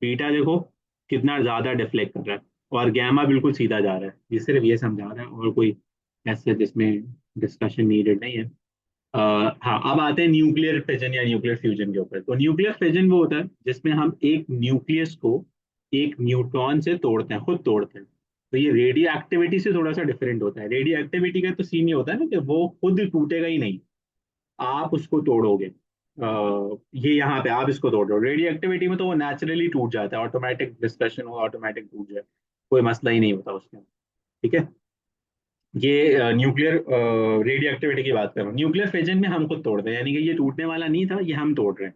बीटा देखो कितना ज्यादा डिफ्लेक्ट कर रहा है, और गैमा बिल्कुल सीधा जा रहा है। ये सिर्फ ये समझा रहा है और कोई ऐसे जिसमें डिस्कशन नीडेड नहीं है। हाँ, अब आते हैं न्यूक्लियर फिजन या न्यूक्लियर फ्यूजन के ऊपर। तो न्यूक्लियर फिजन वो होता है जिसमें हम एक न्यूक्लियस को एक न्यूट्रॉन से तोड़ते हैं, खुद तोड़ते हैं। तो ये रेडियो एक्टिविटी से थोड़ा सा डिफरेंट होता है। रेडियो एक्टिविटी का तो सीन ये होता है ना कि वो खुद टूटेगा ही नहीं, आप उसको तोड़ोगे। ये यहाँ पे आप इसको तोड़ रहे हो, रेडियो एक्टिविटी में तो वो नेचुरली टूट जाता है, ऑटोमेटिक डिस्कशन हो, ऑटोमेटिक टूट जाए, कोई मसला ही नहीं होता उसमें। ठीक है, ये न्यूक्लियर रेडियो एक्टिविटी की बात कर रहा हूँ। न्यूक्लियर फिजन में हम खुद तोड़ते हैं, यानी कि ये टूटने वाला नहीं था, ये हम तोड़ रहे हैं।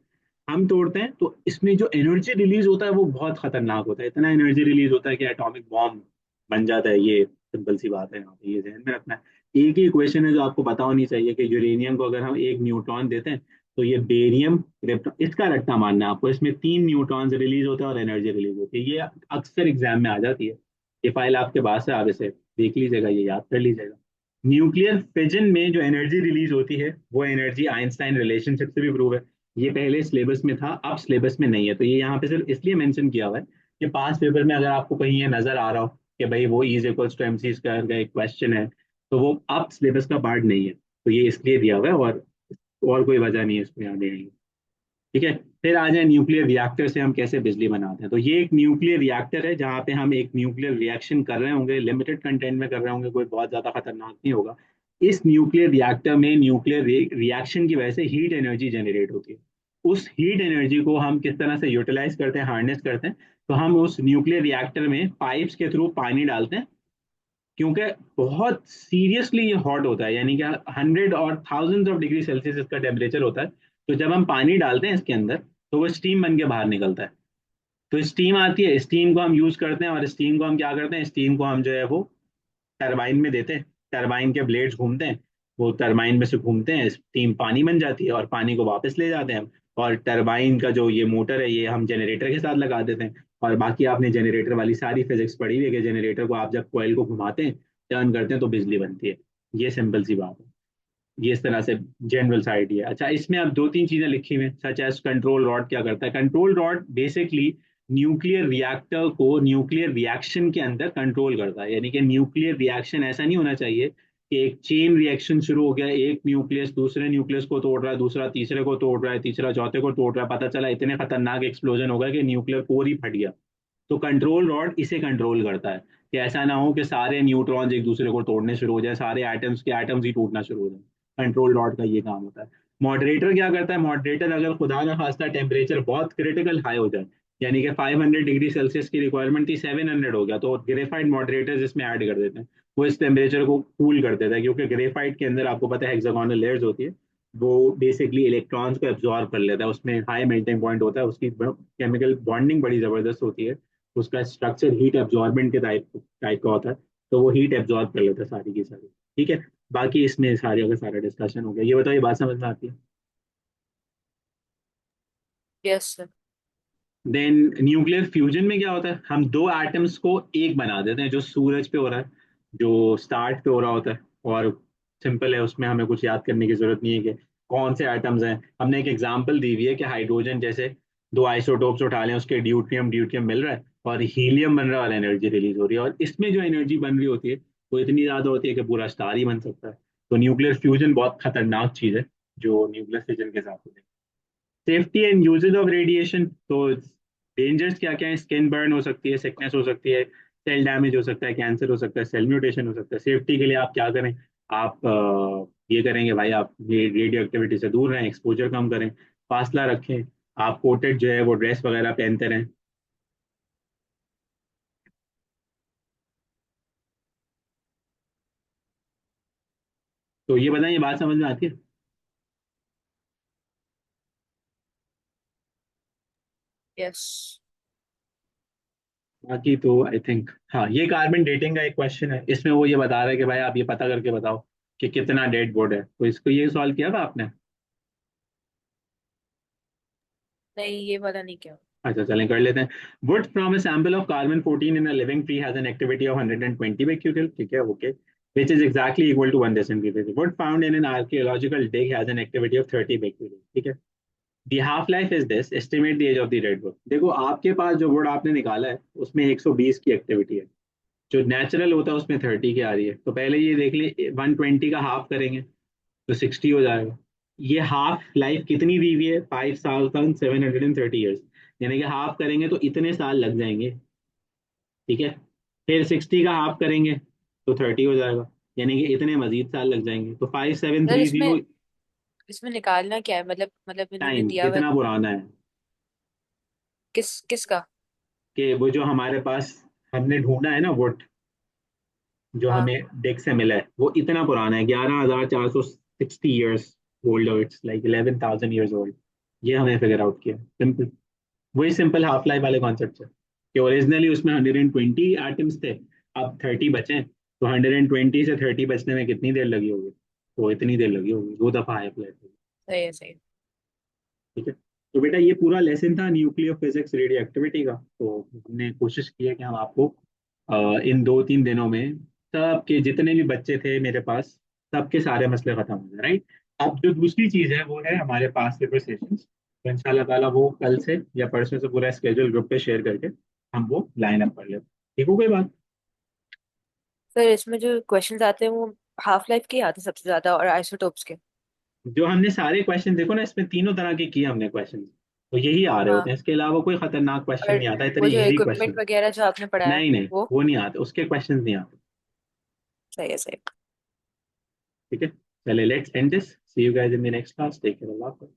हम तोड़ते हैं तो इसमें जो एनर्जी रिलीज होता है वो बहुत खतरनाक होता है, इतना एनर्जी रिलीज होता है कि एटॉमिक बॉम्ब बन जाता है। ये सिंपल सी बात है, यहाँ पे ये ध्यान में रखना है। एक ही इक्वेशन है जो आपको पता होनी चाहिए कि यूरेनियम को अगर हम एक न्यूट्रॉन देते हैं तो ये बेरियम क्रिप्टॉन, इसका रट्टा मानना है आपको। इसमें 3 न्यूट्रॉन्स रिलीज होते हैं और एनर्जी रिलीज होती है। ये अक्सर एग्जाम में आ जाती है। ये फाइल आपके पास है, आप इसे देख लीजिएगा, ये याद कर लीजिएगा। न्यूक्लियर फिजन में जो एनर्जी रिलीज होती है वो एनर्जी आइंस्टाइन रिलेशनशिप से भी प्रूव है। ये पहले सिलेबस में था, अब सिलेबस में नहीं है। तो ये यहाँ पे सिर्फ इसलिए मेंशन किया हुआ है कि पास पेपर में अगर आपको कहीं ये नजर आ रहा हो कि भाई वो is equals to MC square का एक क्वेश्चन है, तो वो अब सिलेबस का पार्ट नहीं है। तो ये इसलिए दिया हुआ है, और कोई वजह नहीं है इसमें आने की। ठीक है। फिर आ जाए न्यूक्लियर रिएक्टर से हम कैसे बिजली बनाते हैं। तो ये एक न्यूक्लियर रिएक्टर है जहाँ पे हम एक न्यूक्लियर रिएक्शन कर रहे होंगे, लिमिटेड कंटेंट में कर रहे होंगे, कोई बहुत ज्यादा खतरनाक नहीं होगा। इस न्यूक्लियर रिएक्टर में न्यूक्लियर रिएक्शन की वजह से हीट एनर्जी जनरेट होती है। उस हीट एनर्जी को हम किस तरह से यूटिलाइज करते हैं, हार्नेस करते हैं। तो हम उस न्यूक्लियर रिएक्टर में पाइप्स के थ्रू पानी डालते हैं, क्योंकि बहुत सीरियसली ये हॉट होता है, यानी कि 100 और 1000 ऑफ डिग्री सेल्सियस इसका टेम्परेचर होता है। तो जब हम पानी डालते हैं इसके अंदर, तो वो स्टीम बन के बाहर निकलता है। तो स्टीम आती है, स्टीम को हम यूज करते हैं, और स्टीम को हम क्या करते हैं, स्टीम को हम जो है वो टरबाइन में देते हैं। टरबाइन के ब्लेड्स घूमते हैं, वो टरबाइन में से घूमते हैं, स्टीम पानी बन जाती है, और पानी को वापस ले जाते हैं हम। और टरबाइन का जो ये मोटर है, ये हम जनरेटर के साथ लगा देते हैं। और बाकी आपने जनरेटर वाली सारी फिजिक्स पढ़ी हुई है कि जनरेटर को आप जब कॉइल को घुमाते हैं, टर्न करते हैं, तो बिजली बनती है। ये सिंपल सी बात है। ये इस तरह से जनरल सा आइडिया है। अच्छा, इसमें अब 2-3 चीजें लिखी हुई हैं, सच एज कंट्रोल रॉड क्या करता है। Control rod basically nuclear reactor को न्यूक्लियर रिएक्शन के अंदर कंट्रोल करता है। यानी कि न्यूक्लियर रिएक्शन ऐसा नहीं होना चाहिए कि एक चेन रिएक्शन शुरू हो गया, एक न्यूक्लियस दूसरे न्यूक्लियस को तोड़ रहा है, दूसरा तीसरे को तोड़ रहा है, तीसरा चौथे को तोड़ रहा है, पता चला इतने खतरनाक एक्सप्लोजन हो गया कि न्यूक्लियर कोर ही फट गया। तो कंट्रोल रॉड इसे कंट्रोल करता है कि ऐसा ना हो कि सारे न्यूट्रॉन्स एक दूसरे को तोड़ने शुरू हो जाए, सारे एटम्स के एटम्स ही टूटना शुरू हो जाए। कंट्रोल रॉड का ये काम होता है। मॉडरेटर क्या करता है, मॉडरेटर अगर खुदा ना खास्ता टेम्परेचर बहुत क्रिटिकल हाई हो जाए, यानी कि 500 डिग्री सेल्सियस की रिक्वायरमेंट थी, 700 हो गया, तो ग्रेफाइट मॉडरेटर इसमें ऐड कर देते हैं। वो इस टेम्परेचर को कूल कर देता है, क्योंकि ग्रेफाइट के अंदर आपको पता है हेक्सागोनल लेयर्स होती है। वो बेसिकली इलेक्ट्रॉन्स को एब्जॉर्ब कर लेता है, उसमें हाई मेल्टिंग पॉइंट होता है, उसकी केमिकल बॉन्डिंग बड़ी जबरदस्त होती है। उसका स्ट्रक्चर हीट एब्जॉर्बेंट के टाइप टाइप का होता है। तो वो हीट एब्जॉर्ब कर लेता है सारी की सारी। ठीक है। बाकी इसमें सारी का सारा डिस्कशन हो गया। ये बताओ, ये बात समझ में आती है। Yes sir. Then nuclear fusion में क्या होता है, हम दो एटम्स को एक बना देते हैं, जो सूरज पे हो रहा है, जो स्टार्ट पे हो रहा होता है। और सिंपल है, उसमें हमें कुछ याद करने की जरूरत नहीं है कि कौन से एटम्स हैं। हमने एक एग्जांपल दी हुई है कि हाइड्रोजन जैसे दो आइसोटोप्स उठा लें, उसके ड्यूटियम ड्यूटियम मिल रहा है, और हीलियम बन रहा है, और एनर्जी रिलीज हो रही है। और इसमें जो एनर्जी बन रही होती है वो इतनी ज्यादा होती है कि पूरा स्टार ही बन सकता है। तो न्यूक्लियर फ्यूजन बहुत खतरनाक चीज है, जो न्यूक्लियर फिजन के साथ होती है। Safety and usages of radiation, तो डेंजर्स क्या क्या है, स्किन बर्न हो सकती है, सिकनेस हो सकती है, सेल डैमेज हो सकता है, कैंसर हो सकता है, सेल म्यूटेशन हो सकता है। सेफ्टी के लिए आप क्या करें, आप ये करेंगे भाई, आप रेडियो एक्टिविटी से दूर रहें, एक्सपोजर कम करें, फासला रखें, आप कोटेड जो है वो ड्रेस वगैरह पहनते रहें। तो ये बताएं, ये बात समझ में आती है। यस। बाकी तो आई थिंक, हाँ, ये कार्बन डेटिंग का एक क्वेश्चन है। इसमें वो ये बता रहा है कि भाई आप ये पता करके बताओ कि कितना डेड बोर्ड है। तो इसको ये सवाल किया था आपने। नहीं, ये वाला नहीं क्या। अच्छा, चलें कर लेते हैं। Wood from a sample of carbon 14 in a living tree has an activity of 120 becquerel, ठीक है, okay, which is exactly equal to 1 decibel. Wood found in an archaeological dig has an activity of 30 becquerel, ठीक है। The half life is this, estimate the age of the redwood। देखो, आपके पास जो वुड आपने निकाला है उसमें 120 की एक्टिविटी है, जो नेचुरल होता है उसमें 30 की आ रही है। तो पहले ये देख ले, 120 का हाफ करेंगे तो 60 हो जाएगा। ये हाफ लाइफ कितनी दी हुई है, 5730 ईयर्स, यानी कि हाफ करेंगे तो इतने साल लग जाएंगे। ठीक है। फिर 60 का हाफ करेंगे तो 30 हो जाएगा, यानी कि इतने मजीद साल लग जाएंगे। तो फाइव सेवन सर थ्री इसमें जीरो इसमें निकालना क्या है, मतलब इन्होंने टाइम दिया हुआ है। कितना पुराना है, किसका। कि वो जो हमारे पास हमने ढूंढा है ना वुड, जो हाँ। हमें डेक से मिला है, वो इतना पुराना है, 11,460 ईयर्स ओल्ड, और इट्स लाइक 11,000 ईयर्स ओल्ड। ये हमें फिगर आउट किया, सिंपल। वही सिंपल हाफ लाइफ वाले कॉन्सेप्ट है कि ओरिजिनली उसमें 120 एटम्स थे, अब 30 बचे हैं। तो 120 से 30 बचने में कितनी देर लगी होगी, तो इतनी देर लगी होगी, 2 दफा हाफ लाइफ। सही है, सही है। ठीक है। तो बेटा ये पूरा लेसन था न्यूक्लियर फिजिक्स रेडियो एक्टिविटी का। तो हमने कोशिश की है कि हम आपको इन 2-3 दिनों में सबके जितने भी बच्चे थे मेरे पास सबके सारे मसले खत्म हो जाए, राइट। अब जो दूसरी चीज है वो है हमारे पास पेपर सेशंस। तो इंशाल्लाह ताला वो कल से या परसों से पूरा स्केड्यूल ग्रुप पे शेयर करके हम वो लाइन अप कर लेते हैं। ठीक हो गई बात। सर इसमें जो क्वेश्चंस आते हैं वो हाफ लाइफ के आते हैं सबसे ज्यादा, और आइसोटोप्स के। जो हमने सारे क्वेश्चन देखो ना, इसमें तीनों तरह के किए हमने क्वेश्चन, तो यही आ रहे हाँ। होते हैं। इसके अलावा कोई खतरनाक क्वेश्चन और नहीं आता, वो इतने जो इजी इक्विपमेंट क्वेश्चन। वगैरह जो आपने पढ़ाया नहीं नहीं, वो। वो नहीं आते, उसके क्वेश्चन नहीं आते। सही है, सही है। ठीक है। चले, let's end this, see you guys in the next class, take care, अल्लाह हाफ़िज़।